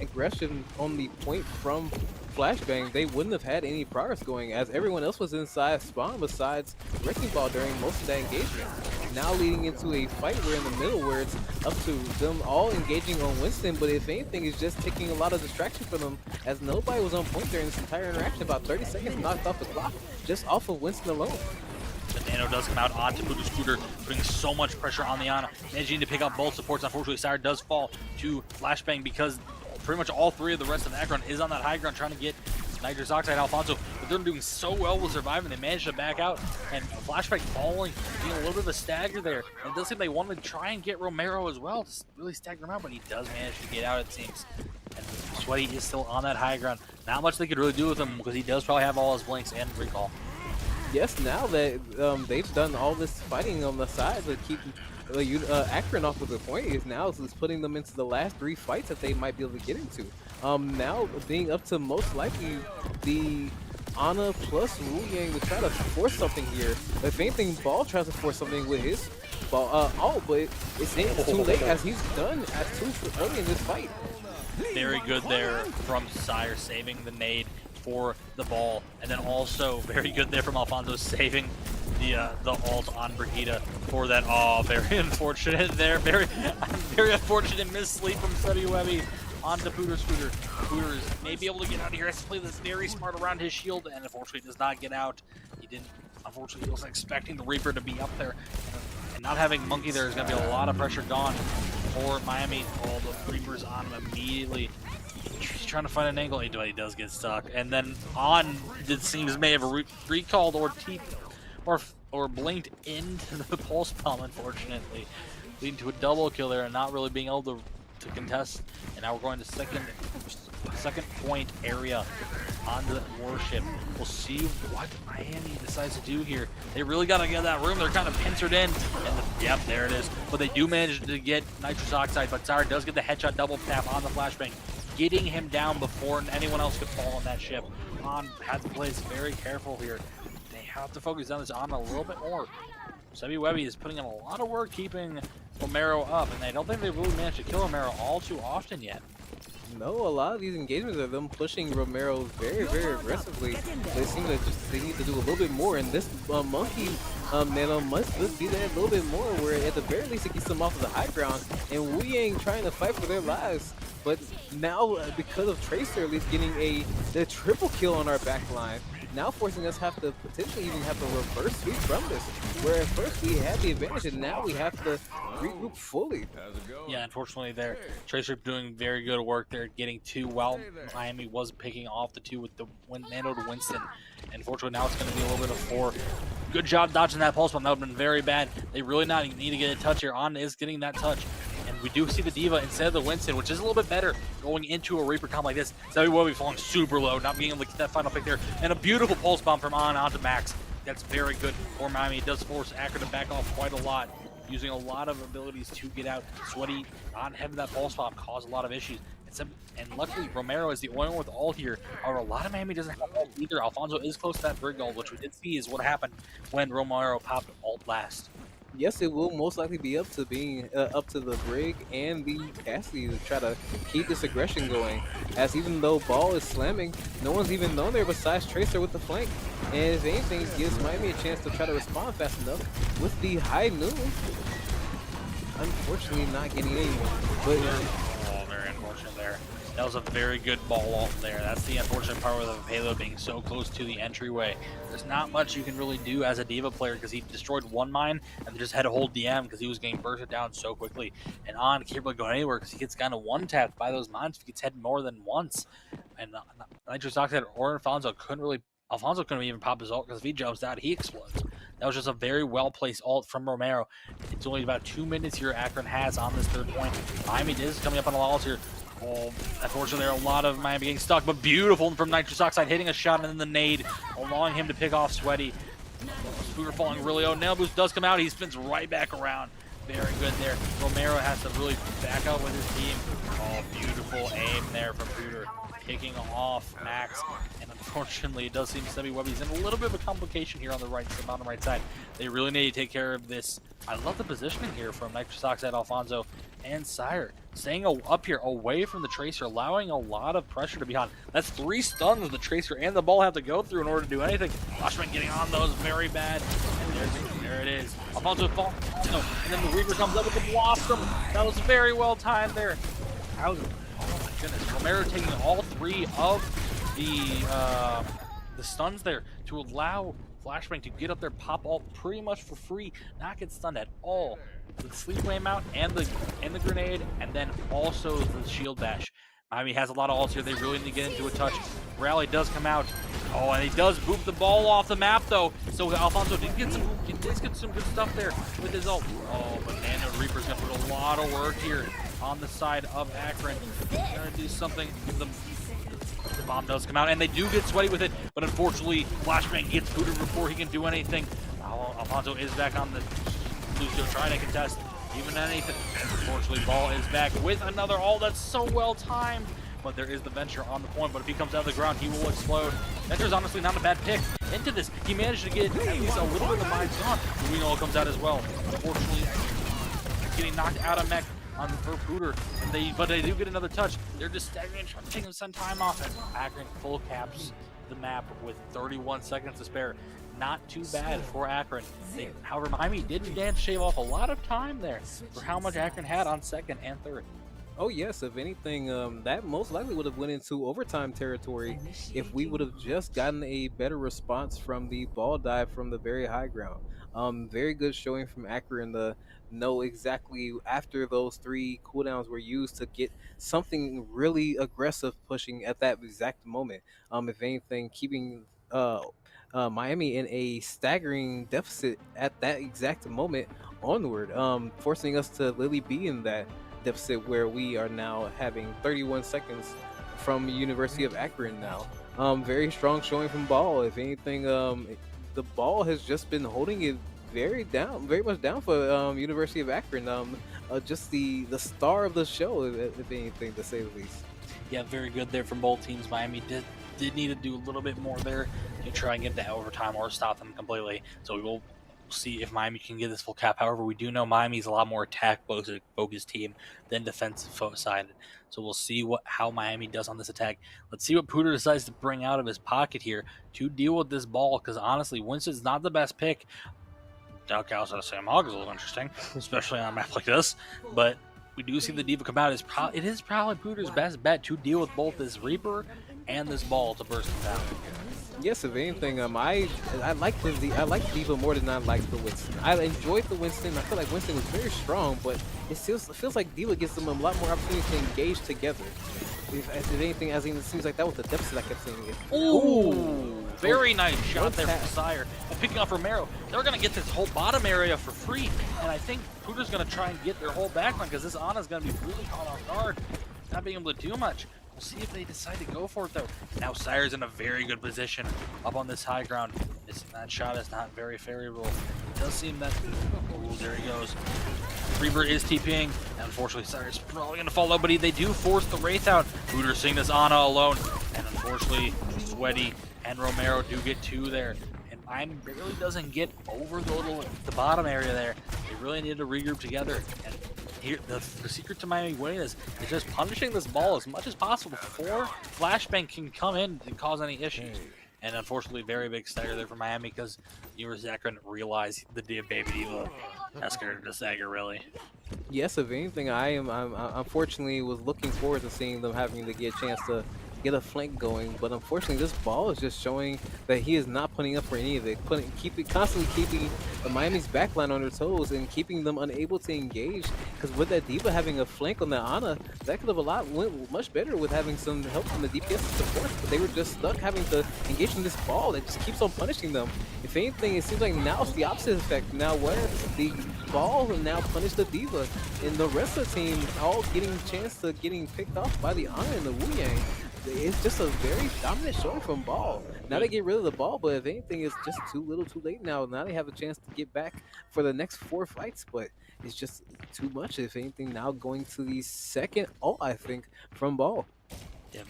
aggression on the point from Flashbang, they wouldn't have had any progress going, as everyone else was inside spawn besides Wrecking Ball during most of that engagement. Now leading into a fight where in the middle where it's up to them all engaging on Winston, but if anything, it's just taking a lot of distraction from them, as nobody was on point during this entire interaction. About 30 seconds knocked off the clock just off of Winston alone. The Nano does come out onto Puder Scooter, putting so much pressure on the Ana, managing to pick up both supports. Unfortunately, Sire does fall to Flashbang because pretty much all 3 of the rest of Akron is on that high ground trying to get Nitrous Oxide Alfonso, but they're doing so well with surviving. They managed to back out, and Flashbang falling, being a little bit of a stagger there. And it does seem they wanted to try and get Romero as well to really stagger him out, but he does manage to get out, it seems. And Sweaty is still on that high ground. Not much they could really do with him because he does probably have all his blinks and recall. Yes, now that they've done all this fighting on the side to keep Akron off with the point, is now is putting them into the last 3 fights that they might be able to get into. Now being up to most likely the Ana plus Wu Yang to try to force something here. If anything, Ball tries to force something with his ball. But it's too late, as he's done at 2 early in this fight. Very good there from Sire, saving the nade for the ball, and then also very good there from Alfonso, saving the ult on Brigitte for that. Oh, very unfortunate there. Very unfortunate missleep from Study Webby onto Puder Scooter. Puder is maybe able to get out of here. Has to play this very smart around his shield, and unfortunately does not get out. He didn't. Unfortunately, he wasn't expecting the Reaper to be up there, and not having Monkey there is going to be a lot of pressure gone for Miami. All the Reapers on him immediately. He's trying to find an angle. He does get stuck, and then on it seems may have recalled or blinked into the pulse bomb, unfortunately, leading to a double kill there and not really being able to contest. And now we're going to second point area on the warship. We'll see what Miami decides to do here. They really got to get that room. They're kind of pincered in, and yep, there it is. But they do manage to get Nitrous Oxide, but Zara does get the headshot double tap on the Flashbang, getting him down before anyone else could fall on that ship. Had to play this very careful here. They have to focus on this on a little bit more. Sebby Webby is putting in a lot of work keeping Romero up, and I don't think they've really managed to kill Romero all too often yet. No, a lot of these engagements are them pushing Romero very, very aggressively. They seem to they need to do a little bit more, and this Monkey Nano must do that a little bit more, where at the very least it gets them off of the high ground, and Wu Yang trying to fight for their lives. But now, because of Tracer at least getting the triple kill on our back line, now forcing us have to potentially even have to reverse sweep from this, where at first we had the advantage and now we have to regroup fully. Yeah, unfortunately there, Tracer doing very good work there, getting 2 while Miami was picking off the 2 with the Nano to Winston. And unfortunately now it's going to be a little bit of 4. Good job dodging that pulse bomb. That would have been very bad. They really need to get a touch here. On is getting that touch. And we do see the Diva instead of the Winston, which is a little bit better going into a Reaper comp like this. So we will be falling super low, not being able to get that final pick there. And a beautiful pulse bomb from onto Max. That's very good for Miami. It does force Akron to back off quite a lot, using a lot of abilities to get out. Sweaty not having that pulse bomb caused a lot of issues. And luckily, Romero is the only one with ult here. Or a lot of Miami doesn't have ult either. Alfonso is close to that brig ult, which we did see is what happened when Romero popped ult last. Yes, it will most likely be up to up to the Brig and the Cassidy to try to keep this aggression going. As even though Ball is slamming, no one's even known there besides Tracer with the flank. And if anything, gives Miami a chance to try to respond fast enough with the high noon. Unfortunately, not getting anyone. But very unfortunate there. That was a very good ball off there. That's the unfortunate part with the payload being so close to the entryway. There's not much you can really do as a Diva player because he destroyed 1 mine and just had to hold DM because he was getting bursted down so quickly. And On can't really go anywhere because he gets kind of one-tapped by those mines if he gets hit more than once. And Nitrous Oxide or Alfonso couldn't even pop his ult because if he jumps out, he explodes. That was just a very well-placed ult from Romero. It's only about 2 minutes here Akron has on this 3rd point. Miami is coming up on the walls here. Oh, unfortunately, there are a lot of Miami getting stuck, but beautiful from Nitrous Oxide hitting a shot and then the nade, allowing him to pick off Sweaty. Spooner falling really low. Nail boost does come out. He spins right back around. Very good there. Romero has to really back up with his team. Oh, beautiful aim there from Pooter. Kicking off Max. And unfortunately, it does seem Semi-Webby's in a little bit of a complication here on the bottom right side. They really need to take care of this. I love the positioning here from Nitrosox at Alfonso and Sire. Staying up here away from the Tracer, allowing a lot of pressure to be on. That's 3 stuns the Tracer and the ball have to go through in order to do anything. Flashman getting on those very bad. And there it is. Alfonso falls. No, and then the Reaper comes up with the Blossom. That was very well timed there. Oh my goodness. Romero taking all 3 of the stuns there to allow Flashbang to get up there, pop ult pretty much for free, not get stunned at all. The sleep flame out and the grenade, and then also the shield bash. Miami has a lot of ults here. They really need to get into a touch. Rally does come out. Oh, and he does boop the ball off the map though. So Alfonso did get some good stuff there with his ult. Oh, but Nano Reaper's gonna put a lot of work here on the side of Akron. Gonna do something. The bomb does come out, and they do get sweaty with it, but unfortunately, Flashbang gets booted before he can do anything. Alfonso is back on the Lucio trying to contest even anything. Unfortunately, Ball is back with another ult that's so well timed, but there is the Venture on the point, but if he comes out of the ground, he will explode. Venture's honestly not a bad pick into this. He managed to get at least a little bit of the mind gone. Uilas comes out as well. Unfortunately, getting knocked out of mech on for Pooter, but they do get another touch. They're just staggering, trying to take some time off, and Akron full caps the map with 31 seconds to spare. Not too bad for Akron. However, Miami did manage to shave off a lot of time there for how much Akron had on second and third. Oh yes, if anything, that most likely would have went into overtime territory if we would have just gotten a better response from the ball dive from the very high ground. Very good showing from Akron to know exactly after those 3 cooldowns were used to get something really aggressive pushing at that exact moment. If anything, keeping Miami in a staggering deficit at that exact moment onward, forcing us to literally be in that deficit where we are now having 31 seconds from University of Akron now. Very strong showing from Ball. If anything, the Ball has just been holding it very much down for University of Akron. Just the star of the show, if anything, to say the least. Yeah, very good there from both teams. Miami did need to do a little bit more there to try and get to overtime or stop them completely. So we will see if Miami can get this full cap. However, we do know Miami's a lot more attack-focused team than defensive-sided. So we'll see how Miami does on this attack. Let's see what Pooter decides to bring out of his pocket here to deal with this ball, because honestly, Winston's not the best pick. Duck outside of Sam Hogg is a little interesting, especially on a map like this. But we do see the D.Va come out. It is probably Pooter's best bet to deal with both this Reaper and this ball to burst him down. Yes, if anything, I like D.Va more than I like the Winston. I enjoyed the Winston. I feel like Winston was very strong, but it feels like D.Va gives them a lot more opportunity to engage together. If anything, as it seems like that was the deficit I kept seeing. Ooh, very nice shot there from Sire. And picking off Romero, they're going to get this whole bottom area for free. And I think Pooter's going to try and get their whole backline, because this Ana's going to be really caught off guard, not being able to do much. We'll see if they decide to go for it, though. Now Sire's in a very good position up on this high ground. That shot is not very favorable. It does seem that... Oh, there he goes. Reaper is TPing, and unfortunately Sire's probably going to fall low, but they do force the Wraith out. Pooter seeing this Ana alone, and unfortunately Sweaty and Romero do get 2 there. And Miami barely doesn't get over the bottom area there. They really need to regroup together. And here, the secret to Miami winning is just punishing this ball as much as possible before Flashbang can come in and cause any issues. And unfortunately, very big stagger there for Miami, because University of Akron realized the baby D.Va escalated the stagger, really. Yes, if anything, I unfortunately was looking forward to seeing them having to get a chance to get a flank going, but unfortunately this ball is just showing that he is not putting up for any of it. Constantly keeping the Miami's backline on their toes and keeping them unable to engage, because with that D.Va having a flank on the Ana, that could have went much better with having some help from the DPS support, but they were just stuck having to engage in this ball that just keeps on punishing them. If anything, it seems like now it's the opposite effect. Now where the ball will now punish the D.Va, and the rest of the team all getting a chance to getting picked off by the Ana and the Wu Yang. it's just a very dominant showing from Ball. Now they get rid of the ball, but if anything, it's just too little, too late now. Now they have a chance to get back for the next 4 fights, but it's just too much. If anything, now going to the second ult, I think, from Ball. Yep.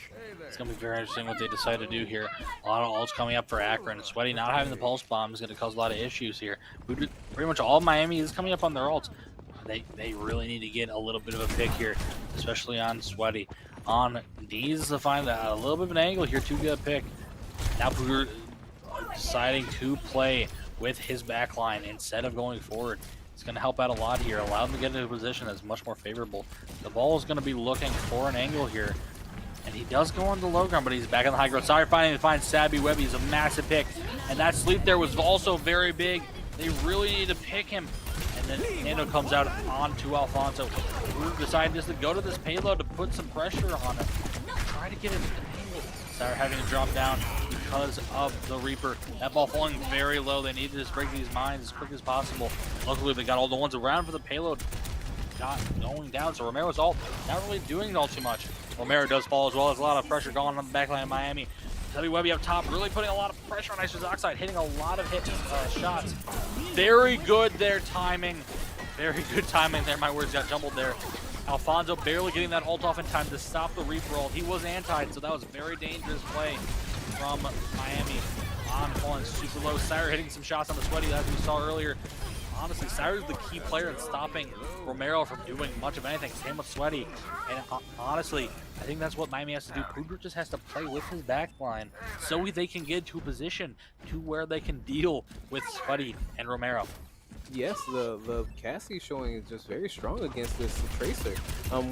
It's going to be very interesting what they decide to do here. A lot of ults coming up for Akron. Sweaty not having the pulse bomb is going to cause a lot of issues here. Pretty much all of Miami is coming up on their ults. They really need to get a little bit of a pick here, especially on Sweaty. On needs to find a little bit of an angle here to get a pick. Now Pooter deciding to play with his back line instead of going forward. It's going to help out a lot here. Allow him to get into a position that's much more favorable. The ball is going to be looking for an angle here. And he does go on the low ground, but he's back on the high ground. Sorry, finding to find Sabby Webby is a massive pick. And that sleep there was also very big. They really need to pick him. And then Nando comes out onto Alfonso. We're deciding just to go to this payload to put some pressure on him. Try to get him start having to drop down because of the Reaper. That ball falling very low. They need to just break these mines as quick as possible. Luckily, they got all the ones around for the payload not going down. So Romero's ult not really doing it all too much. Romero does fall as well. There's a lot of pressure going on the backline of Miami. Tubby Webby up top, really putting a lot of pressure on Nitrous Oxide, hitting a lot of shots. Very good there timing. Very good timing there. My words got jumbled there. Alfonso barely getting that ult off in time to stop the Reaper ult. He was antied, so that was a very dangerous play from Miami. On falling super low. Sire hitting some shots on the Sweaty as we saw earlier. Honestly, Sire's the key player in stopping Romero from doing much of anything. Same with Sweaty. And honestly, I think that's what Miami has to do. Pooter just has to play with his back line so they can get to a position to where they can deal with Sweaty and Romero. Yes, the Cassie showing is just very strong against this Tracer.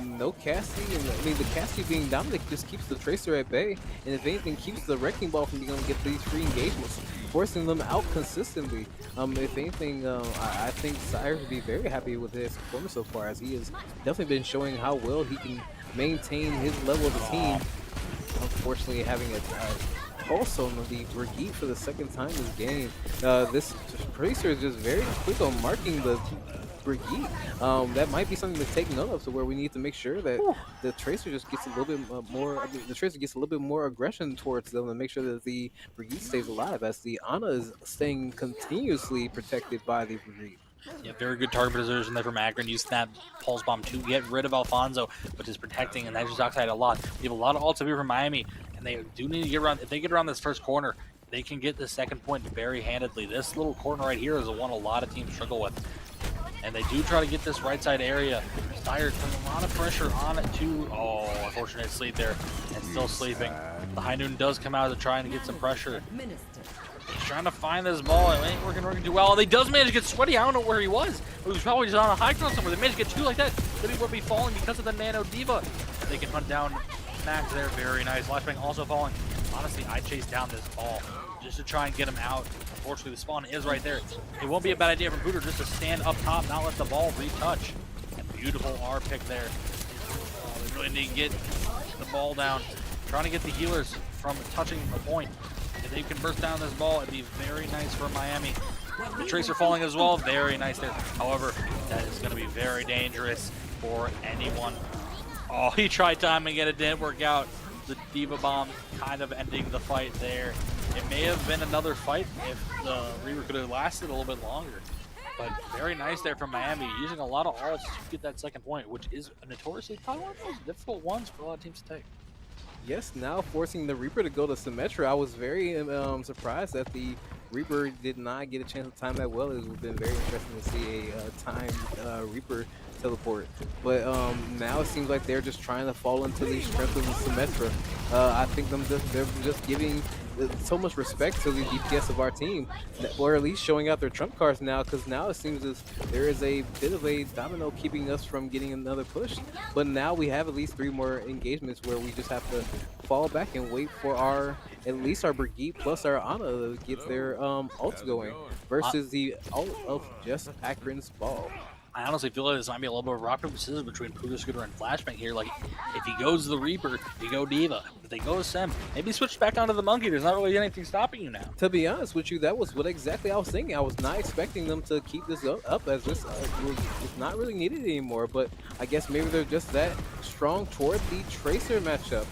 No Cassie, and I mean the Cassie being dominant just keeps the Tracer at bay, and if anything keeps the Wrecking Ball from being able to get these free engagements, forcing them out consistently. If anything, I think Cyrus would be very happy with his performance so far, as he has definitely been showing how well he can maintain his level of the team. Unfortunately, having a also on the Brigitte for the second time this game. This Tracer is just very quick on marking the Brigitte. That might be something to take note of, so where we need to make sure that the Tracer just gets a little bit more. I mean, the Tracer gets a little bit more aggression towards them, and make sure that the Brigitte stays alive, as the Ana is staying continuously protected by the Brigitte. Yeah, very good target position there from Akron. Used that pulse bomb to get rid of Alfonso, but is protecting and Nitrous Oxide a lot. We have a lot of ults here from Miami, and they do need to get around. If they get around this first corner, they can get the second point very handedly. This little corner right here is the one a lot of teams struggle with. And they do try to get this right side area. Steyr putting a lot of pressure on it too. Oh, unfortunate sleep there, and still sleeping. The High Noon does come out to try and get some pressure. He's trying to find this ball. It ain't working too well. They does manage to get Sweaty. I don't know where he was. He was probably just on a high ground somewhere. They managed to get two like that. Then he would be falling because of the Nano Diva. They can hunt down Max there. Very nice. Flashbang also falling. Honestly, I chased down this ball just to try and get him out. Unfortunately, the spawn is right there. It won't be a bad idea from Pooter just to stand up top, not let the ball retouch. And beautiful R pick there. Oh, they really need to get the ball down. Trying to get the healers from touching the point. If they can burst down this ball, it'd be very nice for Miami. The Tracer falling as well, very nice there. However, that is going to be very dangerous for anyone. Oh, he tried timing it, it didn't work out. The Diva Bomb kind of ending the fight there. It may have been another fight if the Reaver could have lasted a little bit longer. But very nice there from Miami, using a lot of ults to get that second point, which is notoriously probably one of the most difficult ones for a lot of teams to take. Yes, now forcing the Reaper to go to Symmetra. I was very surprised that the Reaper did not get a chance to time that well. It would have been very interesting to see a timed Reaper teleport. But now it seems like they're just trying to fall into the strength of the Symmetra. I think they're just giving so much respect to the DPS of our team, or at least showing out their trump cards now, because now it seems as there is a bit of a domino keeping us from getting another push. But now we have at least 3 more engagements where we just have to fall back and wait for at least our Brigitte plus our Ana to get their ults going, versus the ult of just Akron's ball. I honestly feel like this might be a little bit of rock, paper, scissors between Pooter, Scooter, and Flashbang here. Like, if he goes to the Reaper, you go Diva. If they go to Sem, maybe switch back onto the Monkey. There's not really anything stopping you now. To be honest with you, that was what exactly I was thinking. I was not expecting them to keep this up, as this was not really needed anymore. But I guess maybe they're just that strong toward the Tracer matchup.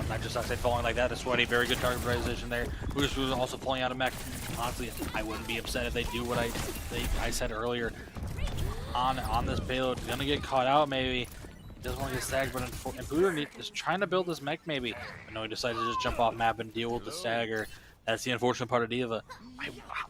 Nitrous Oxide falling like that to Sweaty. Very good target position there. Boost was also falling out of mech. Honestly, I wouldn't be upset if they do what I said earlier on this payload. Gonna get caught out maybe. Doesn't want to get stagged, but and Booter is trying to build this mech maybe. But no, he decided to just jump off map and deal with the stagger. That's the unfortunate part of D.Va.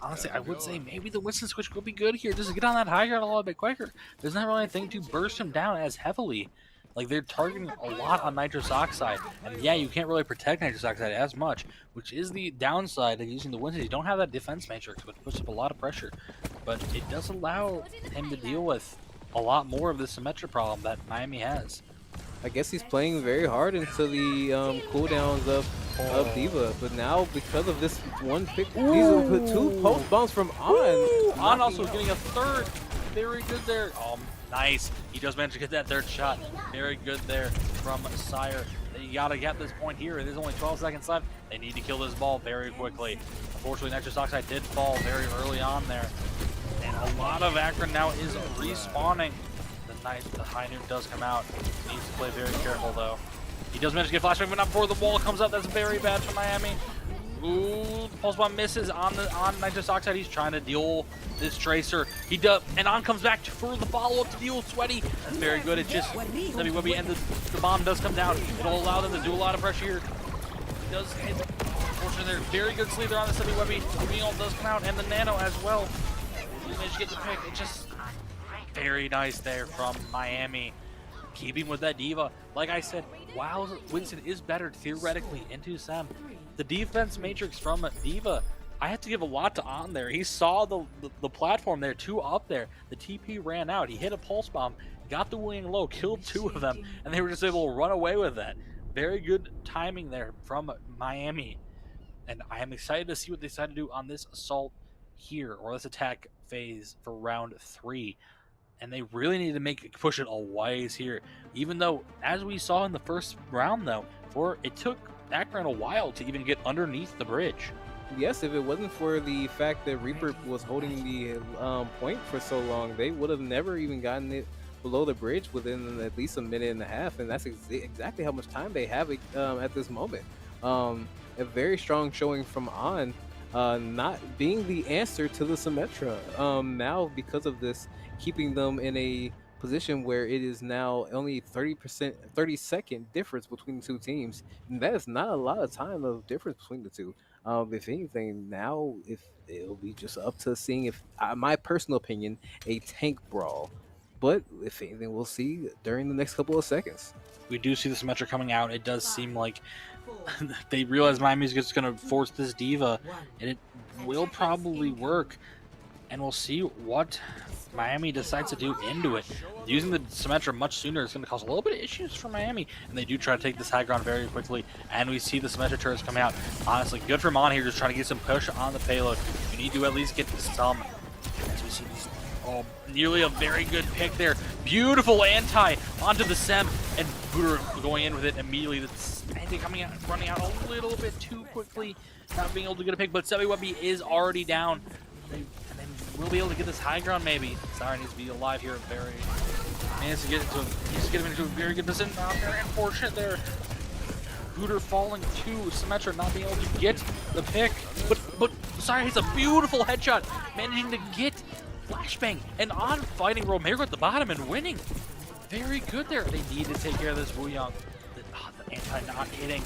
Honestly, I would say maybe the Winston switch could be good here. Just get on that high ground a little bit quicker. There's not really anything to burst him down as heavily. Like, they're targeting a lot on Nitrous Oxide. And yeah, you can't really protect Nitrous Oxide as much, which is the downside of using the Winston. You don't have that defense matrix, which puts up a lot of pressure. But it does allow him to deal with a lot more of the Symmetra problem that Miami has. I guess he's playing very hard into the cooldowns of D.Va, but now because of this one pick, these will put 2 post bombs from On. On also getting a third. Very good there. Nice. He does manage to get that third shot. Very good there from Sire. They gotta get this point here. There's only 12 seconds left. They need to kill this ball very quickly. Unfortunately, Nitrous Oxide did fall very early on there. And a lot of Akron now is respawning. The high noon does come out. Needs to play very careful though. He does manage to get flashback, but not before the wall comes up. That's very bad for Miami. Ooh, the pulse bomb misses on Nitrous Oxide. He's trying to deal this tracer. He does, and On comes back for the follow-up to deal with Sweaty. That's very good. It just Webby, and the bomb does come down. It'll allow them to do a lot of pressure here. He does hit. Unfortunately, there's very good sleep there on the Webby. The Wheel does come out, and the Nano as well. He managed to get the pick. It just very nice there from Miami. Keeping with that D.Va. Like I said, while Winston is better theoretically into Sam, the defense matrix from D.Va, I have to give a lot to On there. He saw the platform there, 2 up there. The TP ran out. He hit a pulse bomb, got the wing low, killed 2 of them, and they were just able to run away with that. Very good timing there from Miami. And I am excited to see what they decide to do on this assault here, or this attack phase for round 3. And they really need to push it a ways here. Even though, as we saw in the first round though, it took Akron a while to even get underneath the bridge. Yes, if it wasn't for the fact that Reaper was holding the point for so long, they would have never even gotten it below the bridge within at least a minute and a half, and that's exactly how much time they have at this moment. A very strong showing from On, not being the answer to the Symmetra. Now, because of this, keeping them in a position where it is now only 30-second difference between the 2 teams. And that is not a lot of time of difference between the 2. If anything, now it'll be just up to seeing if, my personal opinion, a tank brawl. But if anything, we'll see during the next couple of seconds. We do see the Symmetra coming out. It does seem like they realize Miami's just going to force this D.Va, and it will probably work. And we'll see what Miami decides to do into it. Using the Symmetra much sooner is going to cause a little bit of issues for Miami, and they do try to take this high ground very quickly, and we see the Symmetra turrets coming out. Honestly, good for Mon here, just trying to get some push on the payload. You need to at least get some. As we see these, nearly a very good pick there. Beautiful anti onto the Sem, and Booter going in with it immediately. That's coming out, running out a little bit too quickly, not being able to get a pick, but Webby is already down. We'll be able to get this high ground maybe. Sorry, needs to be alive here. Needs to get him into a very good position. Very unfortunate there. Booter falling to Symmetra, not being able to get the pick. But sorry, it's a beautiful headshot. Managing to get flashbang and On fighting Romero at the bottom and winning. Very good there. They need to take care of this Wuyong. The anti not hitting.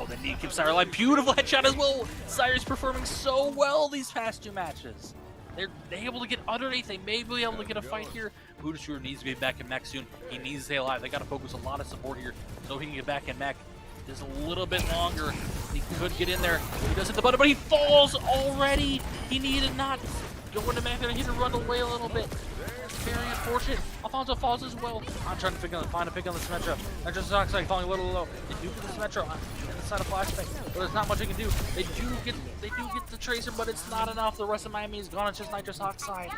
They need to keep Sire alive. Beautiful headshot as well. Sire's performing so well these past 2 matches. They're able to get underneath. They may be able to get a fight here. Booter Shooter needs to be back in mech soon. He needs to stay alive. They got to focus a lot of support here so he can get back in mech. Just a little bit longer. He could get in there. He does hit the button, but he falls already. He needed not go into mech there. He had to run away a little bit. Very unfortunate. Alfonso falls as well. I'm trying to find a pick on the Symmetra. Nitrous Oxide falling a little low. They do get the Symmetra on the side of flashbang, but there's not much they can do. They do get the tracer, but it's not enough. The rest of Miami is gone. It's just Nitrous Oxide.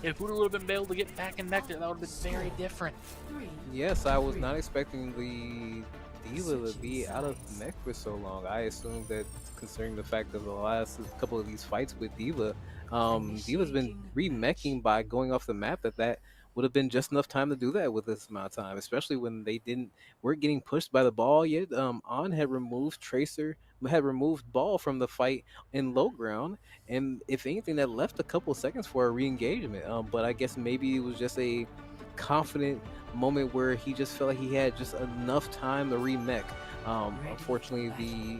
If Booter would have been able to get back in mech there, that would have been very different. Yes, I was not expecting the D.Va to be out of mech for so long. I assumed that, considering the fact of the last couple of these fights with D.Va, D.Va's been remeching by going off the map. That would have been just enough time to do that with this amount of time, especially when they weren't getting pushed by the ball yet. On had removed Tracer, had removed ball from the fight in low ground, and if anything, that left a couple seconds for a re-engagement. But I guess maybe it was just a confident moment where he just felt like he had just enough time to remech. Unfortunately, the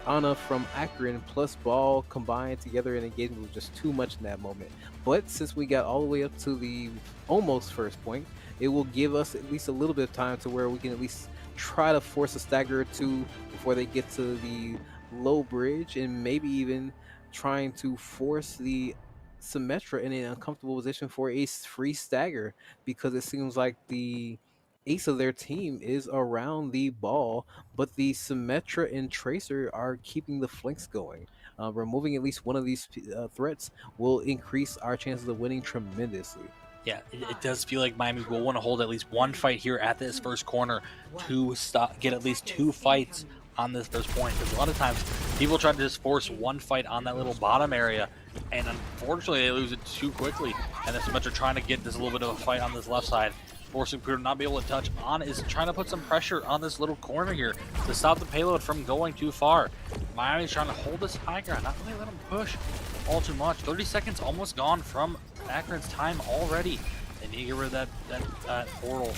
Anna from Akron plus ball combined together in engagement was just too much in that moment. But since we got all the way up to the almost first point, it will give us at least a little bit of time to where we can at least try to force a stagger or two before they get to the low bridge, and maybe even trying to force the Symmetra in an uncomfortable position for a free stagger, because it seems like the ace of their team is around the ball, but the Symmetra and Tracer are keeping the flanks going. Removing at least one of these threats will increase our chances of winning tremendously. Yeah, it does feel like Miami will want to hold at least one fight here at this first corner to get at least 2 fights on this first point. Because a lot of times people try to just force one fight on that little bottom area, and unfortunately they lose it too quickly. And the Symmetra trying to get this little bit of a fight on this left side, forcing Pryor to not be able to touch. On is trying to put some pressure on this little corner here to stop the payload from going too far. Miami's trying to hold this high ground, not really let him push all too much. 30 seconds almost gone from Akron's time already. They need to get rid of that portal.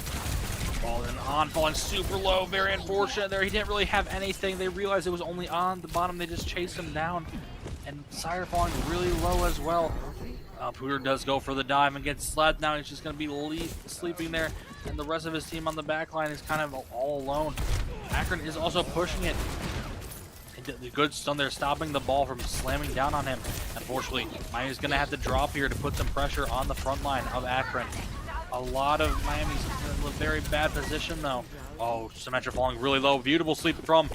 Falling super low. Very unfortunate there. He didn't really have anything. They realized it was only on the bottom. They just chased him down. And Sire falling really low as well. Pryor does go for the dive and gets slapped down. He's just going to be sleeping there. And the rest of his team on the back line is kind of all alone. Akron is also pushing it. The good stun there, stopping the ball from slamming down on him. Unfortunately, Miami's going to have to drop here to put some pressure on the front line of Akron. A lot of Miami's in a very bad position, though. Oh, Symmetra falling really low. Beautiful sleep from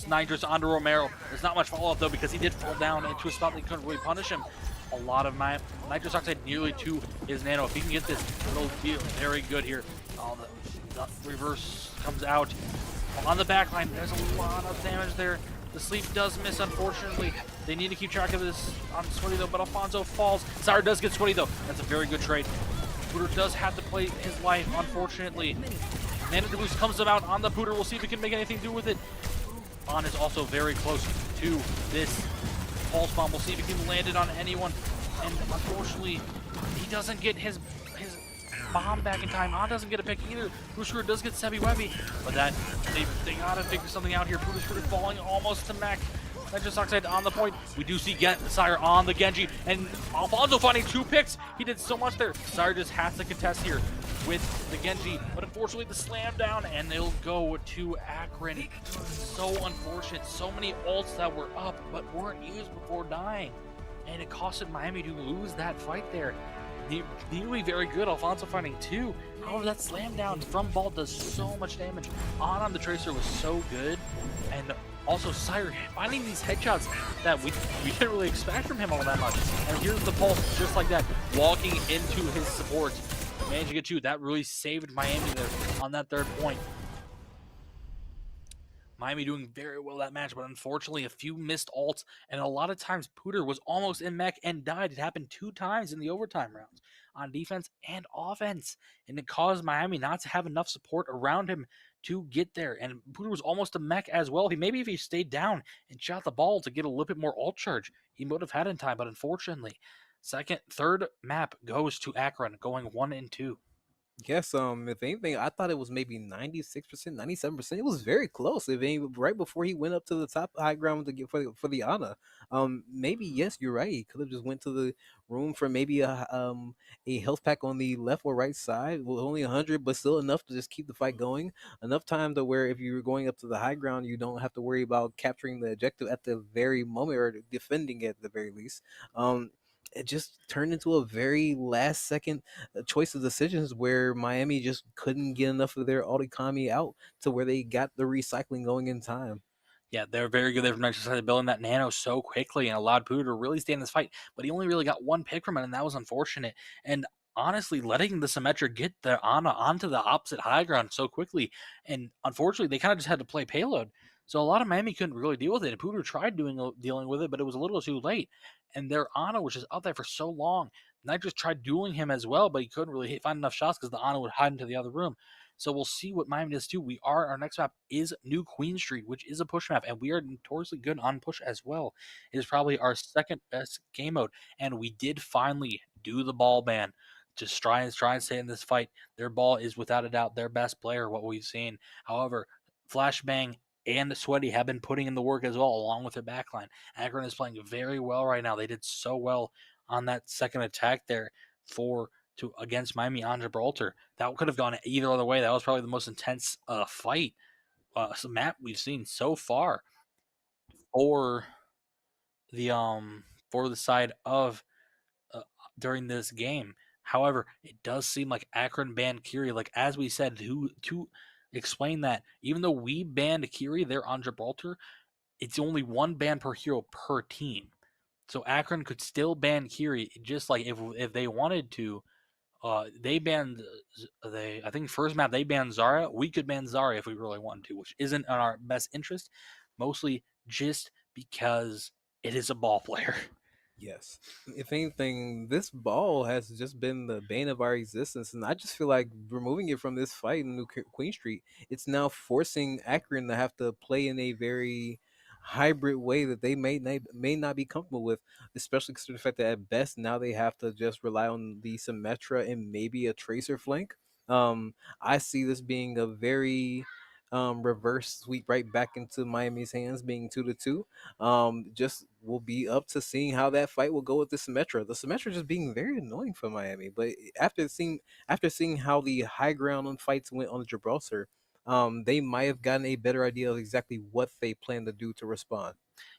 Nitrous onto Romero. There's not much follow-up, though, because he did fall down into a spot that couldn't really punish him. A lot of Nitrous Oxide nearly to his nano. If he can get this, it'll be very good here. Oh, the reverse comes out. On the back line, there's a lot of damage there. The sleep does miss, unfortunately. They need to keep track of this on Sweaty, though, but Alfonso falls. Sire does get Sweaty, though. That's a very good trade. Pooter does have to play his life, unfortunately. Nano Boost comes about on the Pooter. We'll see if he can make anything to do with it. On is also very close to this pulse bomb. We'll see if he can land it on anyone. And unfortunately, he doesn't get his bomb back in time. On doesn't get a pick either. Bruce does get Sebi Webby, but that they gotta figure something out here. Pooter's falling almost to mech. Nitrous Oxide on the point. We do see Sire on the Genji, and Alfonso finding 2 picks. He did so much there. Sire just has to contest here with the Genji, but unfortunately the slam down, and they'll go to Akron. So unfortunate. So many ults that were up but weren't used before dying, and it costed Miami to lose that fight there. Nearly very good. Alfonso finding 2. However, that slam down from ball does so much damage. On the Tracer was so good, and also Sire finding these headshots that we didn't really expect from him all that much. And here's the pulse just like that, walking into his support, managing to get 2. That really saved Miami there on that third point. Miami doing very well that match, but unfortunately a few missed ults, and a lot of times Pooter was almost in mech and died. It happened 2 times in the overtime rounds on defense and offense, and it caused Miami not to have enough support around him to get there. And Pooter was almost a mech as well. If he stayed down and shot the ball to get a little bit more ult charge, he would have had in time, but unfortunately, third map goes to Akron, going 1 and 2. Yes, if anything, I thought it was maybe 96%, 97%. It was very close. If any, right before he went up to the top high ground to get for the Ana. Maybe yes, you're right. He could have just went to the room for maybe a health pack on the left or right side. Well, only 100, but still enough to just keep the fight going. Enough time to where if you're going up to the high ground, you don't have to worry about capturing the objective at the very moment or defending it at the very least. It just turned into a very last second choice of decisions where Miami just couldn't get enough of their autonomy out to where they got the recycling going in time. Yeah, they're very good there from Nixon side, building that nano so quickly and allowed Pooter to really stay in this fight, but he only really got 1 pick from it, and that was unfortunate. And honestly, letting the Symmetra get the Ana onto the opposite high ground so quickly, and unfortunately, they kind of just had to play payload. So a lot of Miami couldn't really deal with it. Pooter tried dealing with it, but it was a little too late. And their Ana was just up there for so long Nitrous tried dueling him as well, but he couldn't really find enough shots because the Ana would hide into the other room. So we'll see what Miami does too. Our next map is New Queen Street, which is a push map, and we are notoriously good on push as well. It is probably our second best game mode, and we did finally do the ball ban. Just try and stay in this fight. Their ball is without a doubt their best player, what we've seen. However, Flashbang and Sweaty have been putting in the work as well, along with their backline. Akron is playing very well right now. They did so well on that second attack there against Miami on Gibraltar. That could have gone either other way. That was probably the most intense fight map we've seen so far for the side of during this game. However, it does seem like Akron banned Kiri. Like as we said, to explain that, even though we banned Kiri there on Gibraltar, it's only one ban per hero per team. So Akron could still ban Kiri, just like if they wanted to. They banned I think first map they banned Zarya. We could ban Zarya if we really wanted to, which isn't in our best interest, mostly just because it is a ball player. Yes. If anything, this ball has just been the bane of our existence, and I just feel like removing it from this fight in New Queen Street, it's now forcing Akron to have to play in a very hybrid way that they may not be comfortable with, especially considering the fact that at best now they have to just rely on the Symmetra and maybe a Tracer flank. I see this being a very reverse sweep right back into Miami's hands, being 2-2. Just will be up to seeing how that fight will go with the Symmetra. The Symmetra just being very annoying for Miami, but after seeing how the high ground on fights went on the Gibraltar, they might have gotten a better idea of exactly what they plan to do to respond.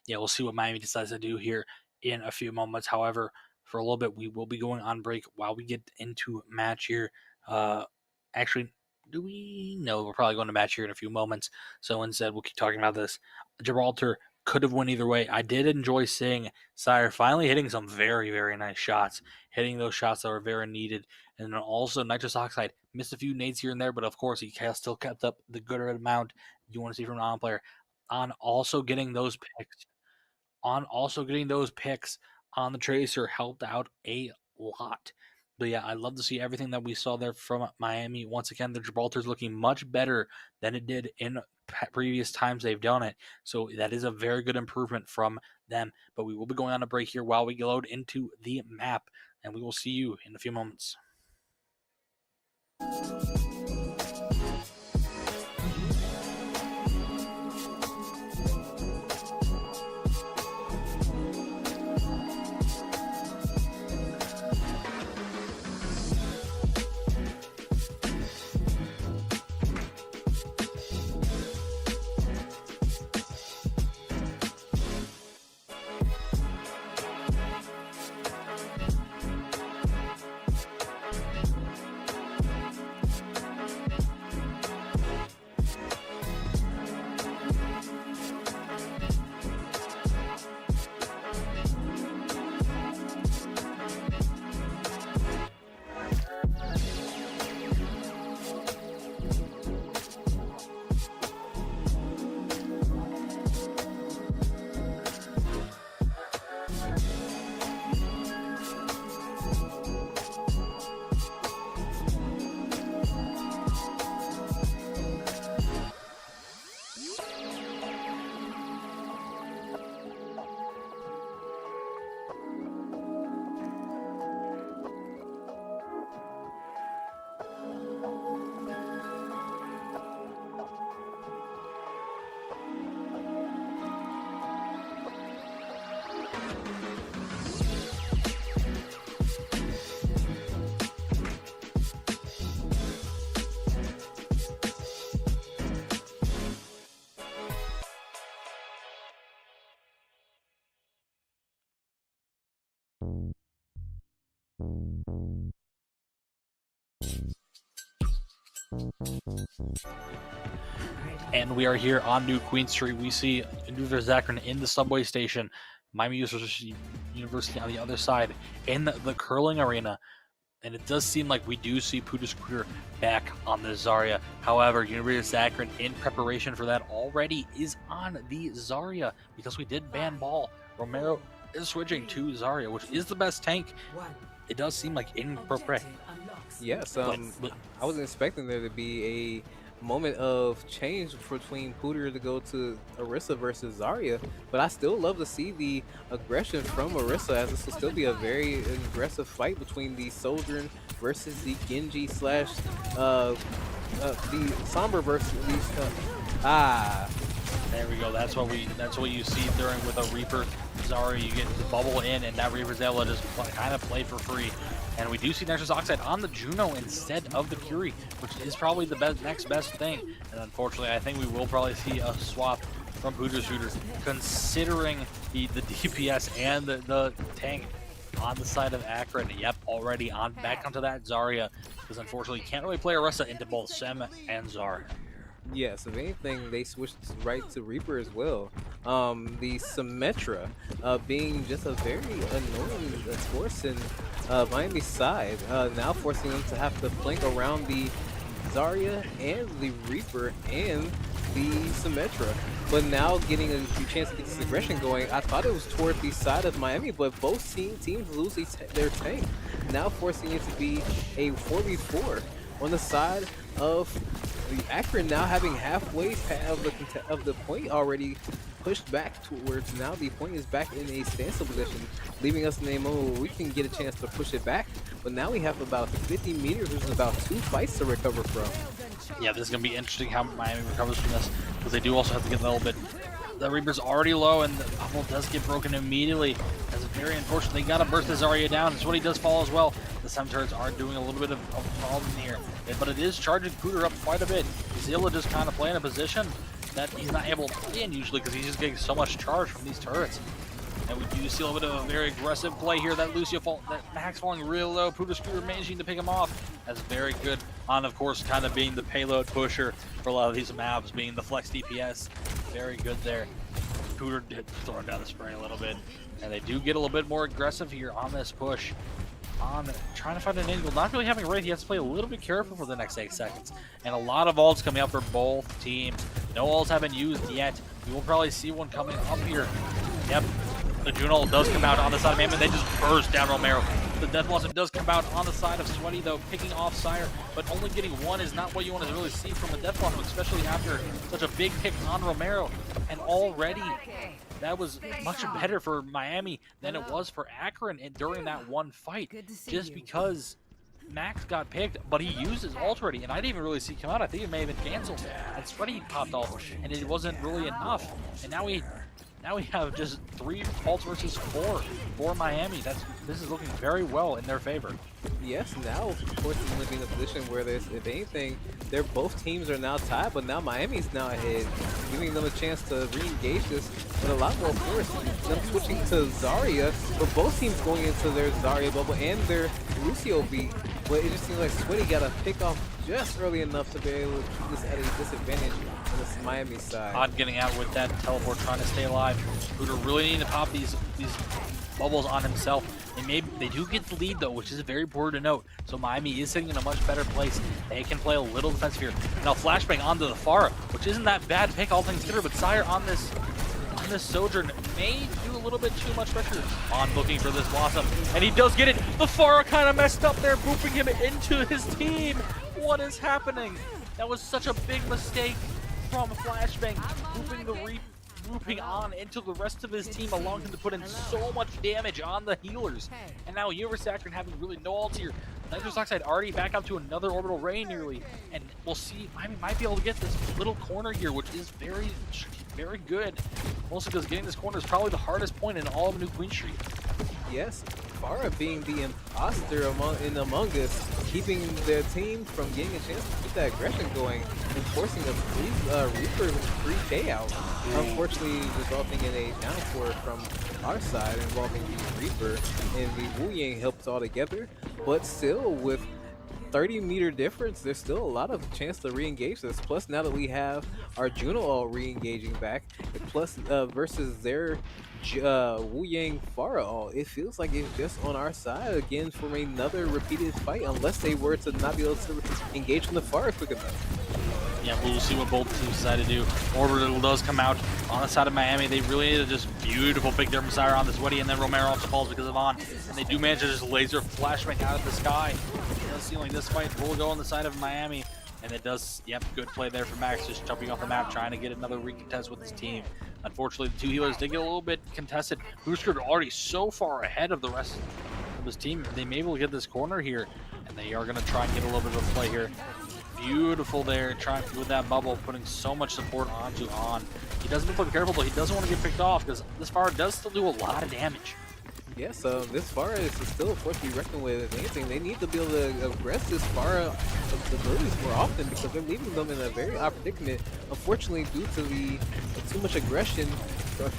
Yeah, we'll see what Miami decides to do here in a few moments. However, for a little bit, we will be going on break while we get into match here. Actually, do we? No, we're probably going to match here in a few moments. So instead, we'll keep talking about this. Gibraltar could have won either way. I did enjoy seeing Sire finally hitting some very, very nice shots, hitting those shots that were very needed. And then also Nitrous Oxide missed a few nades here and there, but of course he still kept up the good amount you want to see from an on player. On also getting those picks on the Tracer helped out a lot. But yeah, I love to see everything that we saw there from Miami. Once again, the Gibraltar's looking much better than it did in previous times they've done it. So that is a very good improvement from them. But we will be going on a break here while we load into the map, and we will see you in a few moments. And we are here on New Queen Street. We see University of Akron in the subway station, Miami University on the other side in the curling arena. And it does seem like we do see Puda Scooter back on the Zarya. However, University of Akron, in preparation for that, already is on the Zarya because we did ban ball. Romero is switching to Zarya, which is the best tank it does seem like inappropriate. Yes, But I wasn't expecting there to be a moment of change between Pooter to go to Orisa versus Zarya, but I still love to see the aggression from Orisa, as this will still be a very aggressive fight between the Sojourn versus the Genji slash the Sombra versus the there we go. That's what you see during with a Reaper Zarya. You get the bubble in, and that Reaper's able to just kind of play for free. And we do see Nitrous Oxide on the Juno instead of the Curie, which is probably the next best thing. And unfortunately, I think we will probably see a swap from Pooter Shooter, considering the DPS and the tank on the side of Akron. Yep, already on back onto that Zarya, because unfortunately you can't really play Orisa into both Sem and Zar. Yes, if anything, they switched right to Reaper as well. The Symmetra being just a very annoying force in Miami's side, now forcing them to have to flank around the Zarya and the Reaper and the Symmetra. But now getting a chance to get this aggression going, I thought it was toward the side of Miami, but both teams lose their tank, now forcing it to be a 4v4 on the side of the Akron, now having halfway of the point already pushed back towards. Now the point is back in a standstill position, leaving us in a moment where we can get a chance to push it back. But now we have about 50 meters, which is about 2 fights to recover from. Yeah, this is going to be interesting how Miami recovers from this, because they do also have to get a little bit. The Reaper's already low, and the bubble does get broken immediately. That's very unfortunate. They got to burst this Zarya down. That's what he does fall as well. The Sem turrets are doing a little bit of a problem here, but it is charging Pooter up quite a bit. Zilla just kind of playing a position that he's not able to play in usually, because he's just getting so much charge from these turrets. And we do see a little bit of a very aggressive play here. That that Max falling real low. Pooter Scooter managing to pick him off. That's very good on, of course, kind of being the payload pusher for a lot of these maps, being the flex DPS. Very good there. Pooter did throw down the spray a little bit. And they do get a little bit more aggressive here on this push. On trying to find an angle, not really having a Wraith. He has to play a little bit careful for the next 8 seconds. And a lot of ults coming up for both teams. No ults have been used yet. We will probably see one coming up here. Yep. The Juno does come out on the side of Mammoth. They just burst down Romero. The Death Blossom does come out on the side of Sweaty, though, picking off Sire, but only getting one is not what you want to really see from a Death Blossom, especially after such a big pick on Romero. And already, that was much better for Miami than it was for Akron during that one fight, just because Max got picked, but he used his ult already, and I didn't even really see come out. I think it may have been canceled. And Sweaty popped ult, and it wasn't really enough. And now we have just 3 ults versus 4 for Miami. This is looking very well in their favor. Yes, now of course it's going to be in a position where there's, if anything, both teams are now tied, but now Miami's now ahead, giving them a chance to re-engage this with a lot more force. Them switching to Zarya, but both teams going into their Zarya bubble and their Lucio beat. But it just seems like Sweaty got a pick off just early enough to be able to keep this at a disadvantage on this Miami side. Odd getting out with that teleport, trying to stay alive. Pooter really needing to pop these bubbles on himself. They do get the lead though, which is very important to note. So Miami is sitting in a much better place. They can play a little defensive here. Now flashbang onto the Pharah, which isn't that bad pick, all things considered, but Sire on this Sojourn may do a little bit too much pressure on looking for this Blossom, and he does get it. The Pharah kind of messed up there, booping him into his team. What is happening? That was such a big mistake from Flashbang, looping on into the rest of his team, allowing him to put in so much damage on the healers. And now University Akron having really no ults here. Nitrous Oxide already back up to another orbital ray nearly, and we'll see. Miami might be able to get this little corner here, which is very, very good. Mostly because getting this corner is probably the hardest point in all of New Queen Street. Yes, Pharah being the imposter among us, keeping their team from getting a chance to get that aggression going and forcing a Reaper free payout. Unfortunately, resulting in a downpour from our side involving the Reaper, and the Wu Yang helps all together. But still, with 30-meter difference, there's still a lot of chance to re-engage this. Plus, now that we have our Juno all re-engaging back, plus versus their Wu Yang Pharah all, it feels like it's just on our side again for another repeated fight, unless they were to not be able to engage from the Pharah quick enough. Yeah, we'll see what both teams decide to do. Orbital does come out on the side of Miami. They really need to just beautiful pick their Messiah on the Sweaty, and then Romero also falls because of On. And they do manage to just laser flashbang out of the sky. It does seem like this fight will go on the side of Miami. And it does, yep, good play there for Max, just jumping off the map, trying to get another recontest with his team. Unfortunately, the two healers did get a little bit contested. Booster already so far ahead of the rest of his team. They may be able to get this corner here, and they are going to try and get a little bit of a play here. Beautiful there, trying with that bubble, putting so much support onto On. He doesn't have to be careful, though. He doesn't want to get picked off because this fire does still do a lot of damage. Yes, this Far is still a force to be reckoned with. If anything, they need to be able to aggress this Far abilities more often because they're leaving them in a very odd predicament. Unfortunately, due to the too much aggression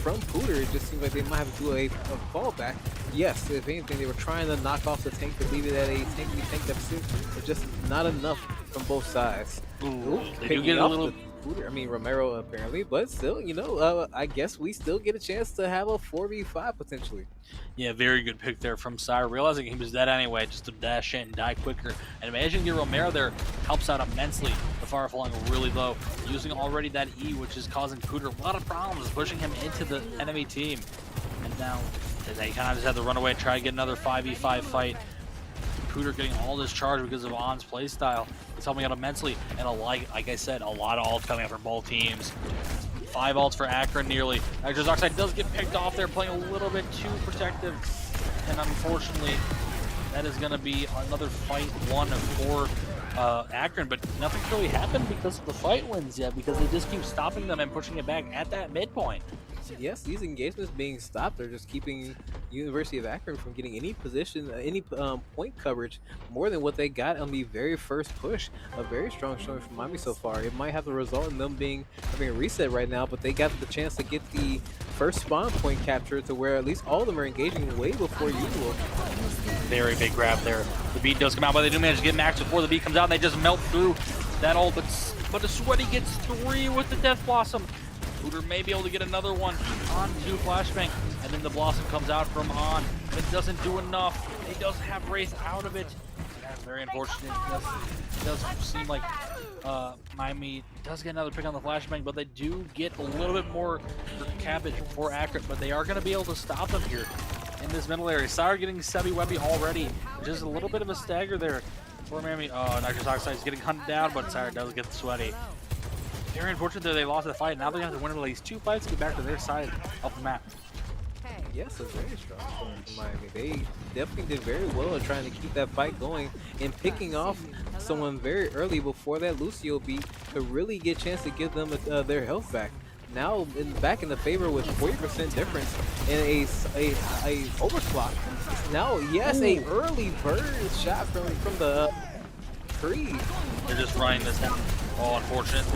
from Pooter, it just seems like they might have to do a fallback. Yes, if anything, they were trying to knock off the tank to leave it at a tank deficit, but just not enough from both sides. Ooh, they do get a little... Romero apparently, but still, you know, I guess we still get a chance to have a 4v5 potentially. Yeah, very good pick there from Sire, realizing he was dead anyway, just to dash in and die quicker. And imagine the Romero there helps out immensely. The fire falling really low, using already that E, which is causing Pooter a lot of problems, pushing him into the enemy team. And now they kind of just have to run away and try to get another 5v5 fight. Pooter getting all this charge because of On's playstyle. It's helping out immensely, and like I said, a lot of ults coming out from both teams. 5 ults for Akron nearly. Nitrous Oxide does get picked off there, playing a little bit too protective, and unfortunately, that is going to be another fight one for Akron, but nothing's really happened because of the fight wins yet, because they just keep stopping them and pushing it back at that midpoint. Yes, these engagements being stopped are just keeping University of Akron from getting any position, any point coverage more than what they got on the very first push. A very strong showing from Miami so far. It might have the result in them having a reset right now, but they got the chance to get the first spawn point capture to where at least all of them are engaging way before usual. Very big grab there. The beat does come out, but they do manage to get Max before the beat comes out, and they just melt through that ult, but the Sweaty gets 3 with the Death Blossom. Pooter may be able to get another one onto Flashbang, and then the Blossom comes out from On, but it doesn't do enough. He does have Wraith out of it. That's very unfortunate. It does seem like Miami does get another pick on the Flashbang, but they do get a little bit more cabbage for Akron, but they are going to be able to stop them here in this middle area. Sire getting Sebby Webby already, which is a little bit of a stagger there for Miami. Oh, Nitrous Oxide is getting hunted down, but Sire does get the Sweaty. Very unfortunate that they lost the fight. Now they're going to have to win at least 2 fights to get back to their side of the map. Yes, a very strong showing from Miami. They definitely did very well at trying to keep that fight going and picking off someone very early before that Lucio beat to really get a chance to give them their health back. Now back in the favor with 40% difference and a overclock. Now, yes, a early bird shot from the tree. They're just running this down. Oh, unfortunate.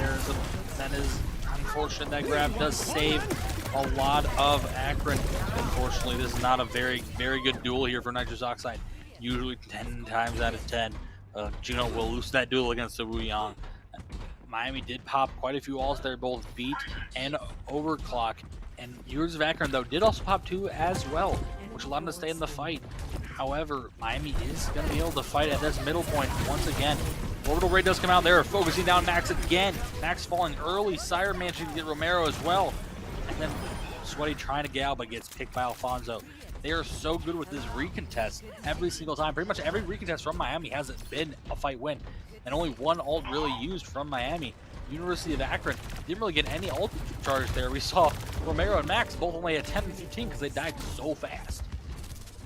That is unfortunate. That grab does save a lot of Akron. Unfortunately, this is not a very good duel here for Nitrous Oxide. Usually 10 times out of 10, Juno will lose that duel against the Wu Yang. Miami did pop quite a few ults there, both beat and overclock. And University of Akron, though, did also pop 2 as well, which allowed them to stay in the fight. However, Miami is going to be able to fight at this middle point once again. Orbital Ray does come out there, focusing down Max again. Max falling early. Sire managing to get Romero as well. And then Sweaty trying to get out, but gets picked by Alfonso. They are so good with this recontest every single time. Pretty much every recontest from Miami hasn't been a fight win. And only one ult really used from Miami. University of Akron didn't really get any ult charge there. We saw Romero and Max both only at 10 and 15 because they died so fast.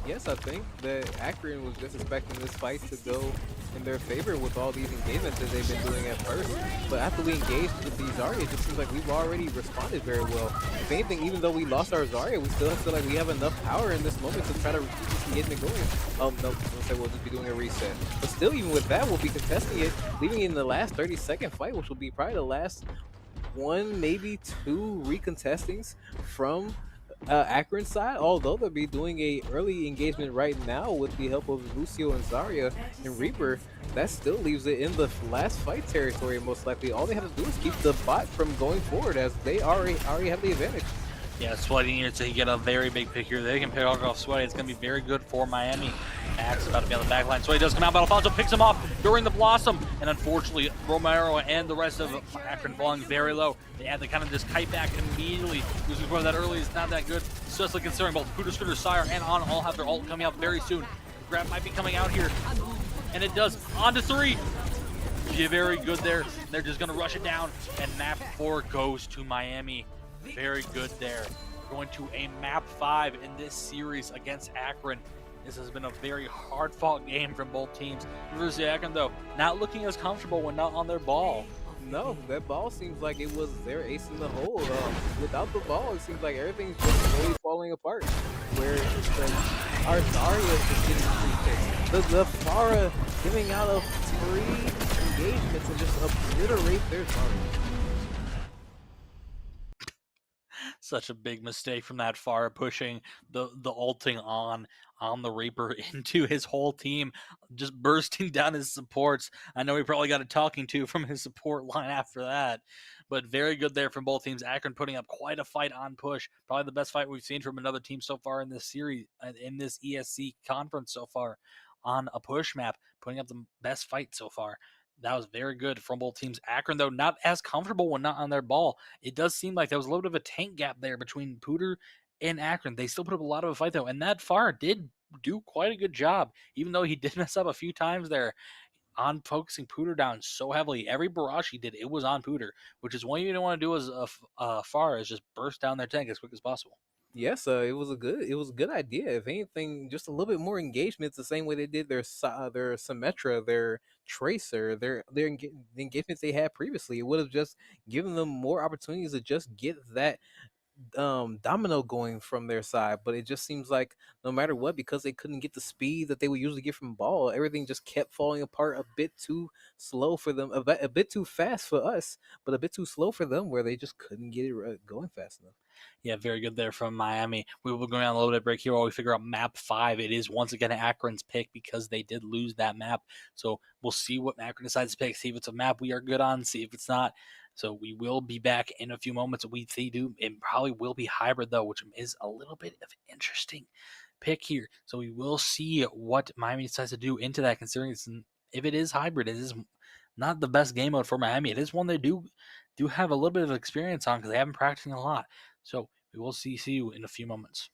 Yes, I think that Akron was just expecting this fight to go in their favor with all these engagements that they've been doing at first. But after we engaged with the Zarya, it just seems like we've already responded very well. If anything, even though we lost our Zarya, we still feel like we have enough power in this moment to try to keep this engagement going. Oh, no, we'll just be doing a reset. But still, even with that, we'll be contesting it, leaving in the last 30-second fight, which will be probably the last 1, maybe 2 recontestings from Akron side, although they'll be doing a early engagement right now with the help of Lucio and Zarya and Reaper. That still leaves it in the last fight territory most likely. All they have to do is keep the bot from going forward as they already have the advantage. Yeah, Sweaty needs to get a very big pick here. They can pick off Sweaty. It's going to be very good for Miami. Max is about to be on the back line, so he does come out, but Alfonso picks him off during the Blossom, and unfortunately, Romero and the rest of Akron falling very low. They had to kind of just kite back immediately. Losing for that early is not that good, especially considering both Pooter, Scooter, Sire, and On all have their ult coming out very soon. The grab might be coming out here, and it does. On to 3. Very good there. They're just going to rush it down, and map 4 goes to Miami. Very good there. We're going to a map 5 in this series against Akron. This has been a very hard-fought game from both teams. University of Akron, though, not looking as comfortable when not on their ball. No, that ball seems like it was their ace in the hole. Without the ball, it seems like everything's just slowly falling apart. Where our Zarya is just getting free picks. The Pharah giving out of 3 engagements and just obliterate their Zarya. Such a big mistake from that Pharah, pushing the ulting on the Reaper into his whole team, just bursting down his supports. I know he probably got a talking to from his support line after that, but very good there from both teams. Akron putting up quite a fight on push, probably the best fight we've seen from another team so far in this series, in this ESC conference so far, on a push map, putting up the best fight so far. That was very good from both teams. Akron, though, not as comfortable when not on their ball. It does seem like there was a little bit of a tank gap there between Pooter and Akron. They still put up a lot of a fight, though, and that Pharah did do quite a good job, even though he did mess up a few times there on focusing Pooter down so heavily. Every barrage he did, it was on Pooter, which is what you don't want to do as a Pharah, is just burst down their tank as quick as possible. Yes, it was a good idea. If anything, just a little bit more engagement. It's the same way they did their Symmetra, their Tracer, the engagements they had previously. It would have just given them more opportunities to just get that domino going from their side. But it just seems like no matter what, because they couldn't get the speed that they would usually get from ball, everything just kept falling apart a bit too slow for them, a bit too fast for us, but a bit too slow for them, where they just couldn't get it going fast enough. Yeah, very good there from Miami. We will go on a little bit of break here while we figure out map 5. It is once again Akron's pick because they did lose that map. So we'll see what Akron decides to pick, see if it's a map we are good on, see if it's not. So we will be back in a few moments. We do. It probably will be hybrid, though, which is a little bit of an interesting pick here. So we will see what Miami decides to do into that, considering if it is hybrid, it is not the best game mode for Miami. It is one they do have a little bit of experience on because they have been practicing a lot. So we will see you in a few moments.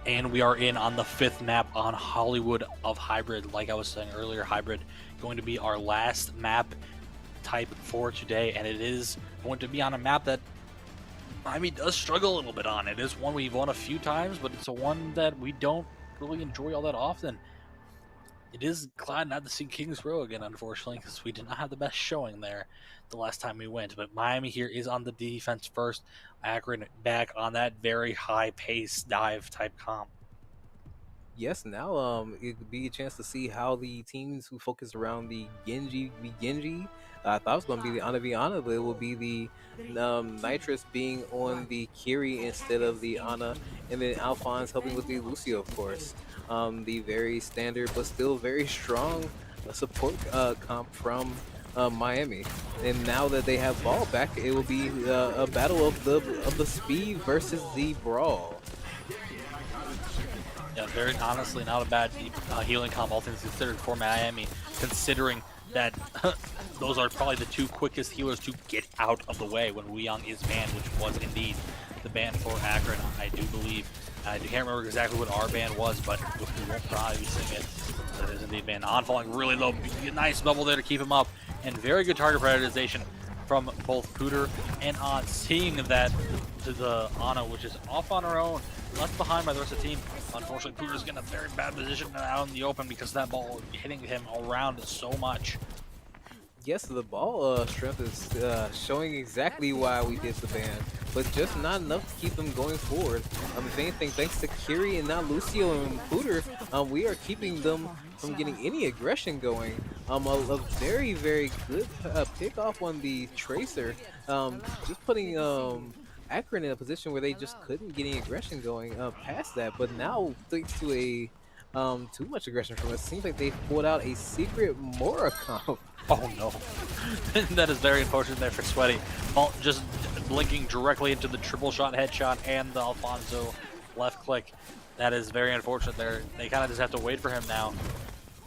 And we are in on the 5th map on Hollywood of Hybrid. Like I was saying earlier, Hybrid going to be our last map type for today, and it is going to be on a map that Miami does struggle a little bit on. It is one we've won a few times, but it's a one that we don't really enjoy all that often. It is glad not to see Kings Row again, unfortunately, because we did not have the best showing there the last time we went. But Miami here is on the defense first. Akron back on that very high pace dive type comp. Yes, now it could be a chance to see how the teams who focus around the Genji be Genji. I thought it was going to be the Ana be Ana, but it will be the Nitrous being on the Kiri instead of the Ana, and then Alphonse helping with the Lucio, of course. The very standard but still very strong support comp from Miami. And now that they have ball back, it will be a battle of the speed versus the brawl. Yeah, very honestly, not a bad healing comp, all things considered, for Miami, considering that those are probably the two quickest healers to get out of the way when Weyoung is banned, which was indeed the ban for Akron, I do believe. I can't remember exactly what our ban was, but we won't probably be seeing it. That is indeed banned. On falling really low, nice bubble there to keep him up, and very good target prioritization from both Pooter and On, seeing that the Ana, which is off on her own, left behind by the rest of the team. Unfortunately, Pooter's getting a very bad position out in the open because that ball hitting him around so much. Yes, the ball strength is showing exactly why we did the ban, but just not enough to keep them going forward. If anything, thanks to Kiri and now Lucio and Pooter, we are keeping them from getting any aggression going. A very, very good pick-off on the Tracer, just putting Akron in a position where they just couldn't get any aggression going past that, but now thanks to a too much aggression from us, seems like they pulled out a secret Mora comp. Oh no, that is very unfortunate there for Sweaty. Just blinking directly into the triple shot headshot and the Alfonso left click. That is very unfortunate there. They kind of just have to wait for him now.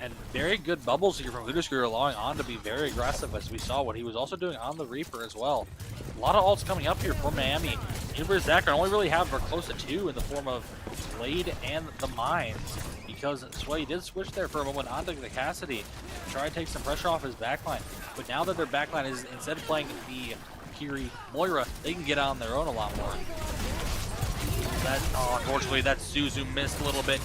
And very good bubbles here from Scooter, allowing On to be very aggressive, as we saw what he was also doing on the Reaper as well. A lot of ults coming up here for Miami. Universe Akron only really have close to 2 in the form of Blade and the Mines, because Sway did switch there for a moment onto the Cassidy to try to take some pressure off his backline. But now that their backline is, instead of playing the Kiri Moira, they can get on their own a lot more. Unfortunately, that Suzu missed a little bit.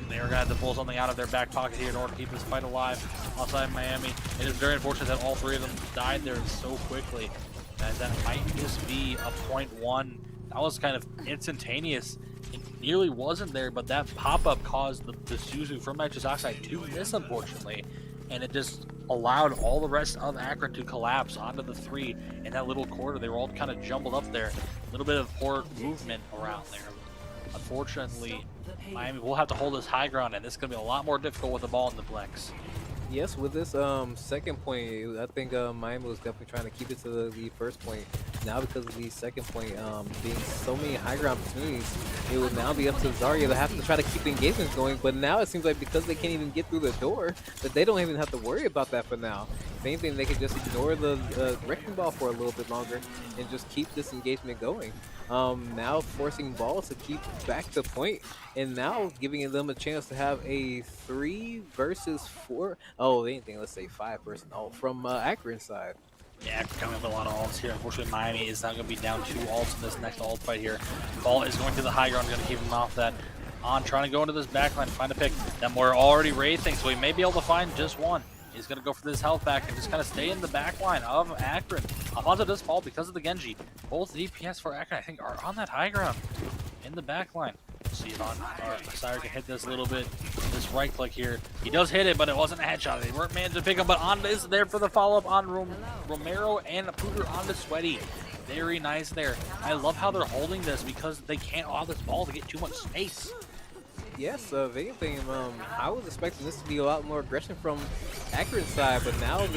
They are going to have to pull something out of their back pocket here in order to keep this fight alive outside Miami. It is very unfortunate that all 3 of them died there so quickly, as that might just be a 0.1. That was kind of instantaneous. It nearly wasn't there, but that pop-up caused the Suzu from Nitrous Oxide to miss, unfortunately. And it just allowed all the rest of Akron to collapse onto the 3 in that little corridor. They were all kind of jumbled up there. A little bit of poor movement around there. Unfortunately, Miami will have to hold this high ground, and this is going to be a lot more difficult with the ball in the Plex. Yes, with this second point, I think Miami was definitely trying to keep it to the first point. Now, because of the second point being so many high ground opportunities, it would now be up to Zarya to have to try to keep the engagements going. But now it seems like because they can't even get through the door, that they don't even have to worry about that for now. If anything, they can just ignore the wrecking ball for a little bit longer and just keep this engagement going. Now forcing balls to keep back to point, and now giving them a chance to have a 3 versus 4. Oh, anything, let's say 5 person ult from Akron's side. Yeah, coming up with a lot of ults here. Unfortunately, Miami is now going to be down 2 ults in this next ult fight here. Ball is going to the high ground, going to keep him off that. On trying to go into this backline, find a pick. Them we're already wraithing, so he may be able to find just one. He's going to go for this health back and just kind of stay in the backline of Akron. Alfonso does fall because of the Genji. Both DPS for Akron, I think, are on that high ground in the backline. See if Sire can hit this a little bit. This right click here. He does hit it, but it wasn't a headshot. They weren't managed to pick him, but On is there for the follow-up on Romero and Pooter on the Sweaty. Very nice there. I love how they're holding this because they can't allow this ball to get too much space. Yes, if anything, I was expecting this to be a lot more aggression from Akron's side, but now it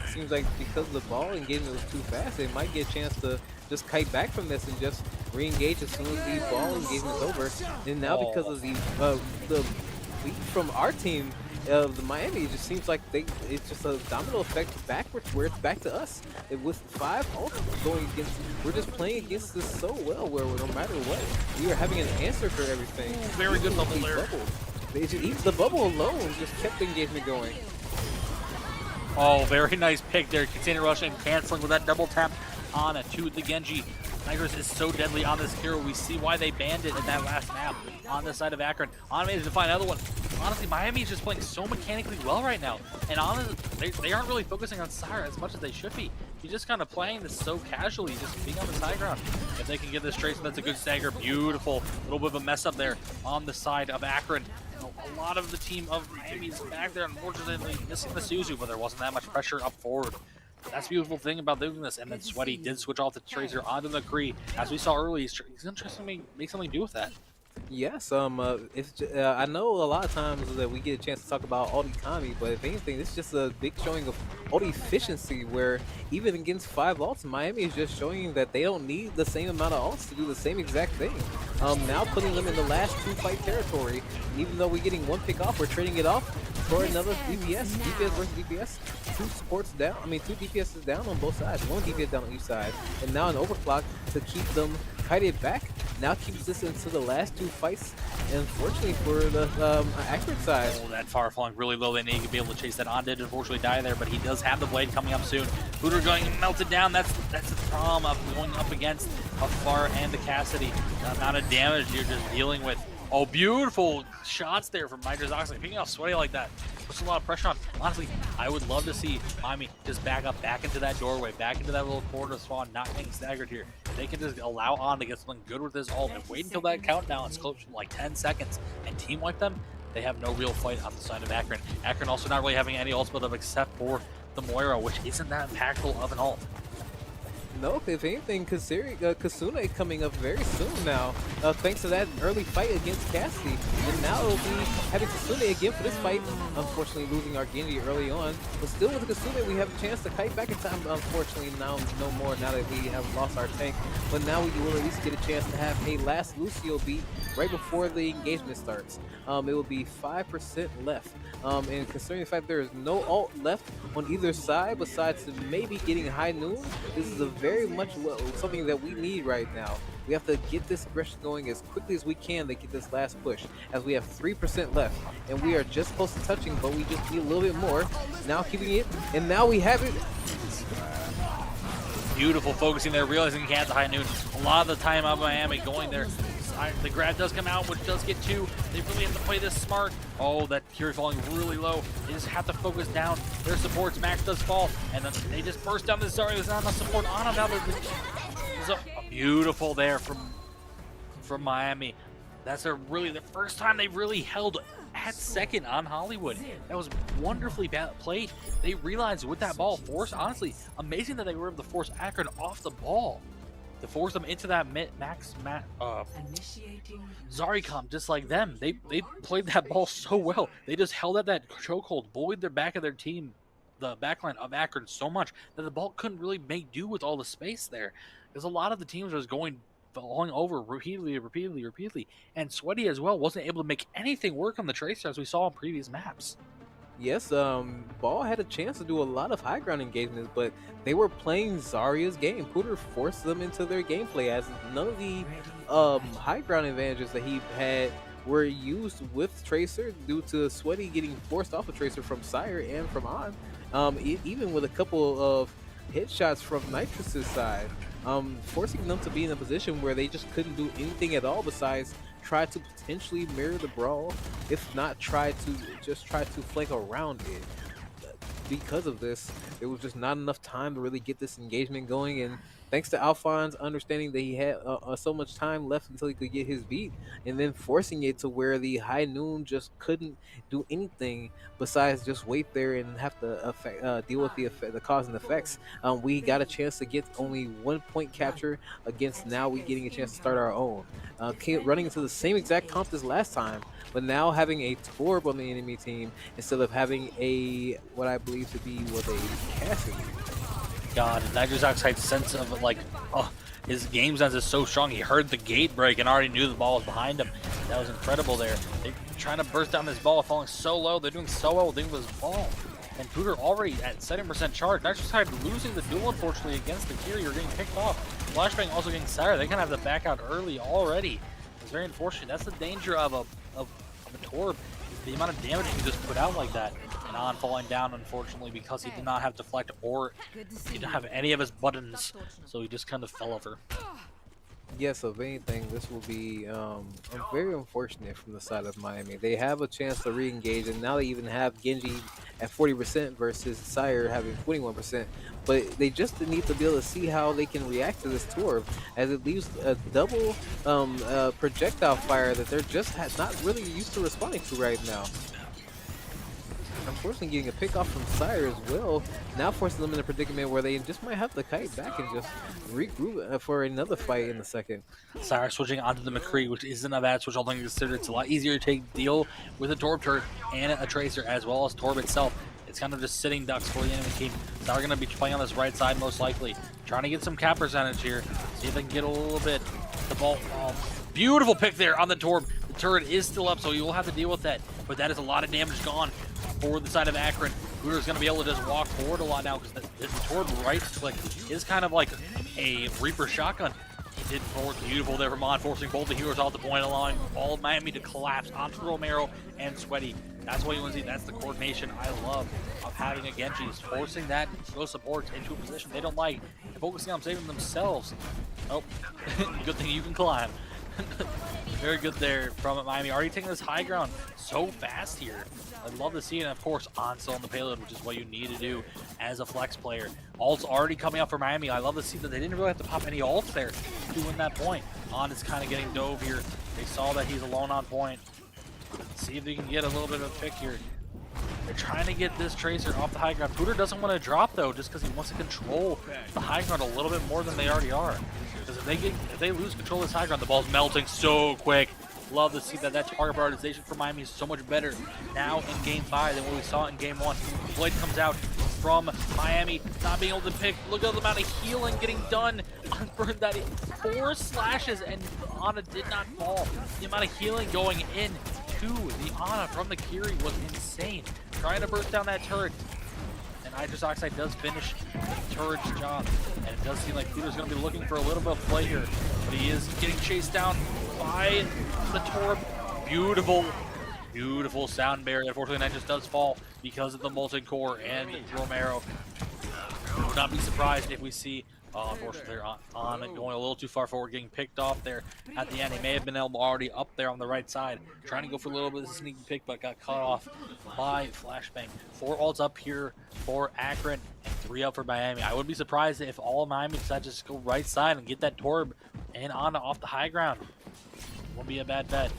seems like because the ball engagement was too fast, they might get a chance to just kite back from this and just re-engage as soon as the ball engagement is over. And now because of the lead from our team, the Miami, it just seems like it's just a domino effect backwards where it's back to us. With 5 ults going against, we're just playing against this so well where no matter what, we are having an answer for everything. Very good bubble there. Even the bubble alone just kept the engagement going. Oh, very nice pick there. Container rush and canceling with that double tap on it to the Genji. Tigers is so deadly on this hero. We see why they banned it in that last map on the side of Akron. On managed to find another one. Honestly, Miami is just playing so mechanically well right now. And honestly, they aren't really focusing on Sire as much as they should be. He's just kind of playing this so casually, just being on the high ground. If they can get this Trace, that's a good stagger. Beautiful. A little bit of a mess up there on the side of Akron. A lot of the team of Miami's back there, unfortunately missing the Suzu, but there wasn't that much pressure up forward. That's the beautiful thing about doing this. And then Sweaty did switch off the Tracer onto the McCree. As we saw earlier, he's interested to make something to do with that. Yes, I know a lot of times that we get a chance to talk about ult economy, but if anything, this is just a big showing of ult efficiency where even against 5 ults, Miami is just showing that they don't need the same amount of ults to do the same exact thing. Now putting them in the last 2 fight territory, even though we're getting 1 pick off, we're trading it off for another DPS versus DPS. 2 supports down, 2 DPSs down on both sides, 1 DPS down on each side, and now an overclock to keep them kited back. Now keeps this into the last 2 fights, and unfortunately for the Akron side. Oh, that far flung really low. They need to be able to chase that. On did unfortunately die there, but he does have the blade coming up soon. Booter going melted down. That's the problem of going up against a Far and the Cassidy. The amount of damage you're just dealing with. Oh, beautiful shots there from Nitrous Oxide. Picking off Sweaty like that puts a lot of pressure on. Honestly, I would love to see Miami just back up, back into that doorway, back into that little corner spawn, not getting staggered here. If they can just allow On to get something good with this ult and wait until that countdown is close to like 10 seconds and team wipe them, they have no real fight on the side of Akron. Akron also not really having any ults build up except for the Moira, which isn't that impactful of an ult. No, if anything, considering Kasune coming up very soon now, thanks to that early fight against Cassidy. And now it'll be having Kasune again for this fight. Unfortunately, losing our Genji early on. But still with Kasune, we have a chance to kite back in time. Unfortunately, now no more now that we have lost our tank. But now we will at least get a chance to have a last Lucio beat right before the engagement starts. It will be 5% left. And considering the fact there is no ult left on either side besides maybe getting High Noon, this is a very much something that we need right now. We have to get this aggression going as quickly as we can to get this last push, as we have 3% left, and we are just close to touching, but we just need a little bit more. Now keeping it, and now we have it. Beautiful focusing there, realizing he has the High Noon. A lot of the time out of Miami going there. The grab does come out, which does get 2. They really have to play this smart. Oh, that Curie falling really low. They just have to focus down their supports. Max does fall, and then they just burst down this Zarya. There's not enough support on him. Now there's a beautiful there from Miami. That's really the first time they really held at second on Hollywood. That was wonderfully played. They realized with that ball force, honestly, amazing that they were able to force Akron off the ball, to force them into that Zaricom, just like them. They played that ball so well. They just held up that chokehold, bullied their back of their team, the backline of Akron, so much that the ball couldn't really make do with all the space there. Because a lot of the teams was falling over repeatedly. And Sweaty as well wasn't able to make anything work on the Tracer as we saw in previous maps. Yes, Ball had a chance to do a lot of high ground engagements, but they were playing Zarya's game. Pooter forced them into their gameplay, as none of the high ground advantages that he had were used with Tracer due to Sweaty getting forced off of Tracer from Sire and from On. Even with a couple of headshots from Nitrous' side, forcing them to be in a position where they just couldn't do anything at all besides try to potentially mirror the brawl, if not try to flank around it. Because of this, there was just not enough time to really get this engagement going, and thanks to Alphonse understanding that he had so much time left until he could get his beat, and then forcing it to where the High Noon just couldn't do anything besides just wait there and have to deal with the cause and effects. We got a chance to get only 1 point capture against now we getting a chance to start our own. Running into the same exact comp as last time, but now having a Torb on the enemy team instead of having what I believe to be a Cassidy. God, Nitrous Oxide's sense of his game sense is so strong. He heard the gate break and already knew the ball was behind him. That was incredible there. They're trying to burst down this ball, falling so low. They're doing so well with this ball. And Pooter already at 70% charge. Nitrous Oxide losing the duel, unfortunately, against the Kyrie, getting picked off. Flashbang also getting Sire. They kind of have to back out early already. It's very unfortunate. That's the danger of a Torb, the amount of damage he can just put out like that. And On falling down, unfortunately, because he did not have deflect or he didn't have any of his buttons, so he just kind of fell over. Yes, if anything, this will be very unfortunate from the side of Miami. They have a chance to re-engage, and now they even have Genji at 40% versus Sire having 21%. But they just need to be able to see how they can react to this Torb, as it leaves a double projectile fire that they're just not really used to responding to right now. Unfortunately, getting a pick off from Sire as well, now forcing them in a predicament where they just might have to kite back and just regroup for another fight in a second. Sire switching onto the McCree, which isn't a bad switch, although considered it's a lot easier to deal with a Torb turret and a Tracer, as well as Torb itself. It's kind of just sitting ducks for the enemy team. Sire going to be playing on this right side most likely, trying to get some cap percentage here, see if they can get a little bit. The ball, beautiful pick there on the Torb. The turret is still up, so you will have to deal with that, but that is a lot of damage gone for the side of Akron. Hooter's going to be able to just walk forward a lot now because the Torb right click is kind of like a Reaper shotgun. He did forward beautiful there from On, forcing both the heroes off the point, allowing all of Miami to collapse onto Romero and Sweaty. That's what you want to see. That's the coordination I love of having a Genji, is forcing those supports into a position they don't like and focusing on saving themselves. Oh, good thing you can climb. Very good there from Miami. Already taking this high ground so fast here. I'd love to see it. And of course, On still on the payload, which is what you need to do as a flex player. Ult's already coming up for Miami. I love to see that they didn't really have to pop any ults there to win that point. On is kind of getting dove here. They saw that he's alone on point. Let's see if they can get a little bit of a pick here. They're trying to get this Tracer off the high ground. Pooter doesn't want to drop though, just because he wants to control the high ground a little bit more than they already are. Because if they lose control of this high ground, the ball's melting so quick. Love to see that target prioritization for Miami is so much better now in Game 5 than what we saw in Game 1. Blade comes out from Miami, not being able to pick. Look at the amount of healing getting done for that 4 slashes, and Ana did not fall. The amount of healing going in to the Ana from the Kiri was insane. Trying to burst down that turret. And Nitrous Oxide does finish the turret's job. And it does seem like Pooter's going to be looking for a little bit of play here. But he is getting chased down by the Torb. Beautiful, beautiful sound barrier. Unfortunately, Nitrous does fall because of the Molten Core and Romero. I would not be surprised if we see, unfortunately, they're on going a little too far forward, getting picked off there at the end. He may have been already up there on the right side, trying to go for a little bit of a sneaky pick, but got cut off by Flashbang. 4 ults up here for Akron and 3 up for Miami. I wouldn't be surprised if all Miami decide to just go right side and get that Torb and Ana off the high ground. Won't be a bad bet.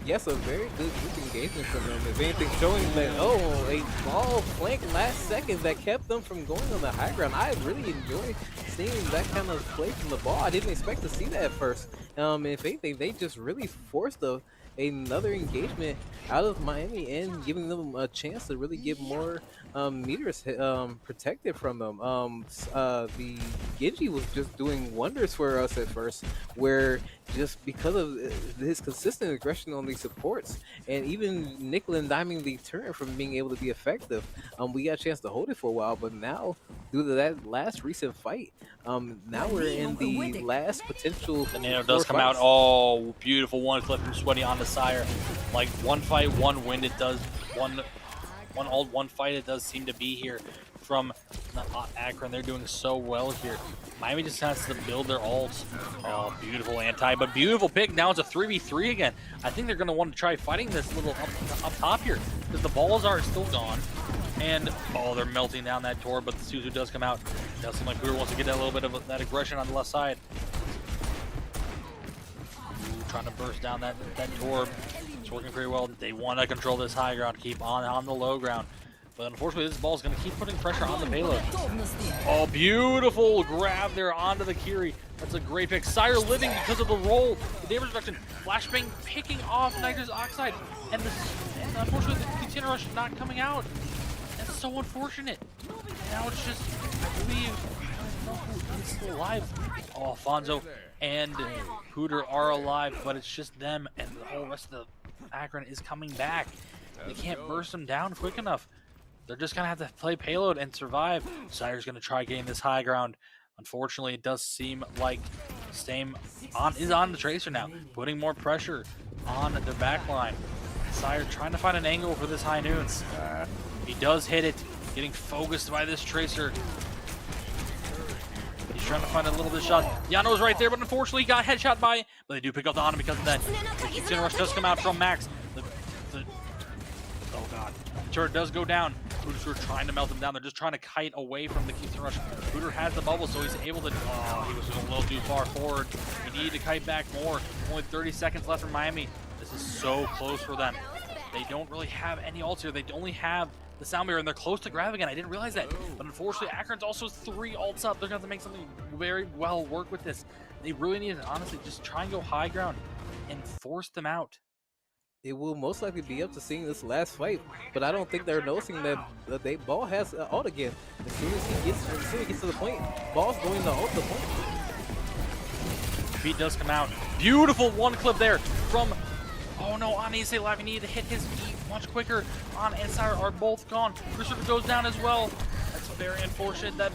Yes, a very good group engagement from them. If anything, showing that, a ball flank last second that kept them from going on the high ground. I really enjoy seeing that kind of play from the ball. I didn't expect to see that at first. If anything, they just really forced another engagement out of Miami and giving them a chance to really get more meters protected from them. The Genji was just doing wonders for us at first, where just because of his consistent aggression on these supports and even nickel and diming the turret from being able to be effective, we got a chance to hold it for a while. But now, due to that last recent fight, now we're in the last potential. The Nano does come out. Oh, beautiful one clip from Sweaty on the Sire. Like one fight, one win. It does one ult, one fight. It does seem to be here from Akron. They're doing so well here. Miami just has to build their ults. Oh, beautiful anti, but beautiful pick. Now it's a 3v3 again. I think they're going to want to try fighting this little up top here because the balls are still gone. And, they're melting down that Torb, but the Suzu does come out. It does seem like Pooter wants to get that little bit of that aggression on the left side. Trying to burst down that Torb. It's working pretty well. They want to control this high ground, keep on the low ground. But unfortunately, this ball is going to keep putting pressure on the payload. Oh, beautiful grab there onto the Kiri. That's a great pick. Sire living because of the roll. The damage reduction. Flashbang picking off Nitrous Oxide. And unfortunately, the container rush not coming out. That's so unfortunate. Now it's just, I believe, I don't know who is still alive. Oh, Fonzo and Pooter are alive, but it's just them, and the whole rest of the Akron is coming back. They can't burst them down quick enough. They're just going to have to play payload and survive. Sire's going to try getting this high ground. Unfortunately, it does seem like Stame is on the Tracer now, putting more pressure on their back line. Sire trying to find an angle for this high noon. He does hit it, getting focused by this Tracer. He's trying to find a little bit of shot. Yano's right there, but unfortunately he got headshot by, but they do pick up the Ana because of that. The Container rush does come out from Max. Oh god. The turret does go down. Pooter's trying to melt him down. They're just trying to kite away from the Container rush. Pooter has the bubble, so he's able to. Oh, he was a little too far forward. He needed to kite back more. Only 30 seconds left for Miami. This is so close for them. They don't really have any ults here. They only have the sound barrier, and they're close to grab again. I didn't realize that. But unfortunately, Akron's also 3 ults up. They're going to have to make something very well work with this. They really need to, honestly, just try and go high ground and force them out. It will most likely be up to seeing this last fight, but I don't think they're noticing that Ball has ult again. As soon as he gets to the point, Ball's going to ult the point. Beat does come out. Beautiful one clip there from. Oh no, on ESC Live, he needed to hit his beat much quicker. On and Sire are both gone. Christopher goes down as well. That's very unfortunate. That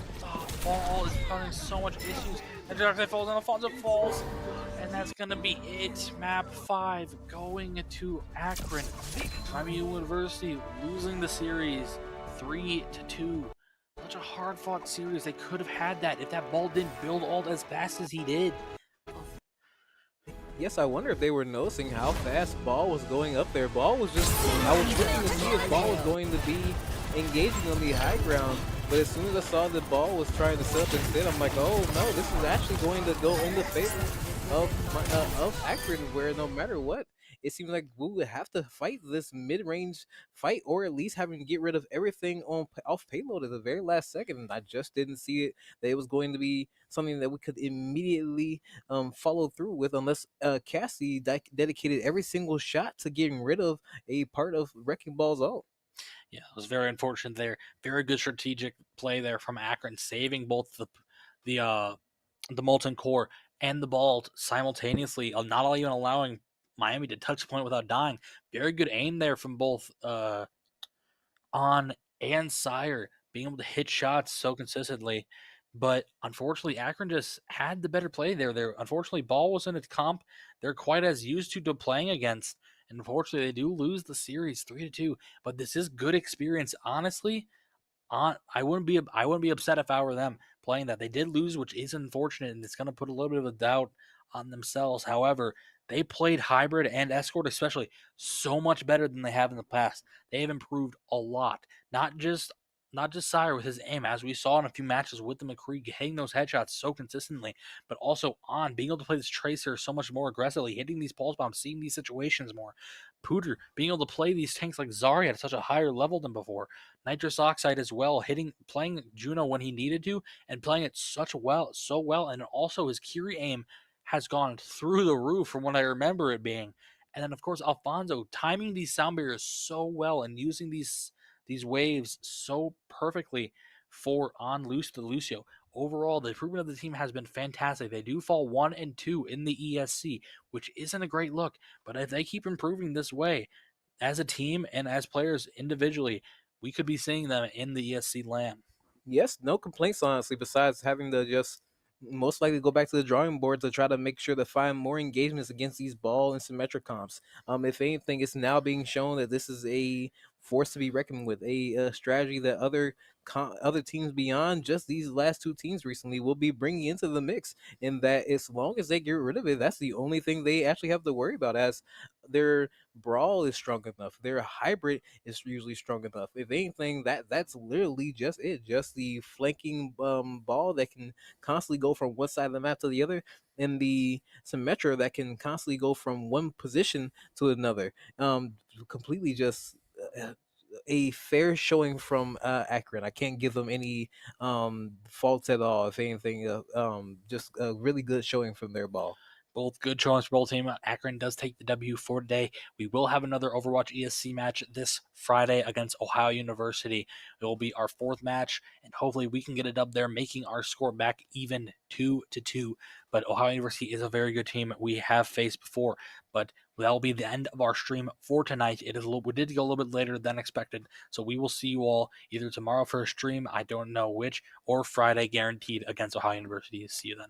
Ball is causing so much issues. And Trae falls and Alfonso falls. And that's going to be it. Map 5 going to Akron. Miami University losing the series 3-2. Such a hard-fought series. They could have had that if that Ball didn't build ult as fast as he did. Yes, I wonder if they were noticing how fast Ball was going up there. Ball was just, I was looking to see if Ball was going to be engaging on the high ground, but as soon as I saw that Ball was trying to set up instead, I'm like, oh no, this is actually going to go in the favor of Akron, where no matter what, it seems like we would have to fight this mid-range fight, or at least having to get rid of everything on off payload at the very last second. And I just didn't see it that it was going to be something that we could immediately follow through with, unless Cassie dedicated every single shot to getting rid of a part of Wrecking Ball's ult. Yeah, it was very unfortunate there. Very good strategic play there from Akron, saving both the molten core and the ball simultaneously, not even allowing Miami to touch the point without dying. Very good aim there from both On and Sire, being able to hit shots so consistently. But unfortunately, Akron just had the better play there. Unfortunately, ball wasn't a comp they're quite as used to playing against. And unfortunately, they do lose the series 3-2. But this is good experience. Honestly, I wouldn't be upset if I were them playing that. They did lose, which is unfortunate, and it's going to put a little bit of a doubt on themselves. However, they played hybrid and escort especially so much better than they have in the past. They have improved a lot. Not just Sire with his aim, as we saw in a few matches with the McCree hitting those headshots so consistently, but also On being able to play this Tracer so much more aggressively, hitting these pulse bombs, seeing these situations more. Pooter being able to play these tanks like Zarya at such a higher level than before. Nitrous Oxide as well, playing Juno when he needed to, and playing it so well, and also his Kiri aim has gone through the roof from what I remember it being. And then of course Alfonso timing these sound barriers so well and using these waves so perfectly for On Loose to Lucio. Overall, the improvement of the team has been fantastic. They do fall 1 and 2 in the ESC, which isn't a great look, but if they keep improving this way as a team and as players individually, we could be seeing them in the ESC land. Yes, no complaints, honestly, besides having to just most likely go back to the drawing board to try to make sure to find more engagements against these ball and symmetric comps. If anything, it's now being shown that this is a force to be reckoned with, a strategy that other teams beyond just these last two teams recently will be bringing into the mix. And that as long as they get rid of it, that's the only thing they actually have to worry about, as their brawl is strong enough, their hybrid is usually strong enough. If anything, that's literally just it, just the flanking ball that can constantly go from one side of the map to the other, and the Symmetra that can constantly go from one position to another. Completely just a fair showing from Akron. I can't give them any faults at all. If anything, just a really good showing from their ball. Both good showings for both teams. Akron does take the W for today. We will have another Overwatch ESC match this Friday against Ohio University. It will be our fourth match, and hopefully we can get a dub there, making our score back even 2-2. But Ohio University is a very good team we have faced before. But that will be the end of our stream for tonight. We did go a little bit later than expected, so we will see you all either tomorrow for a stream, I don't know which, or Friday guaranteed against Ohio University. See you then.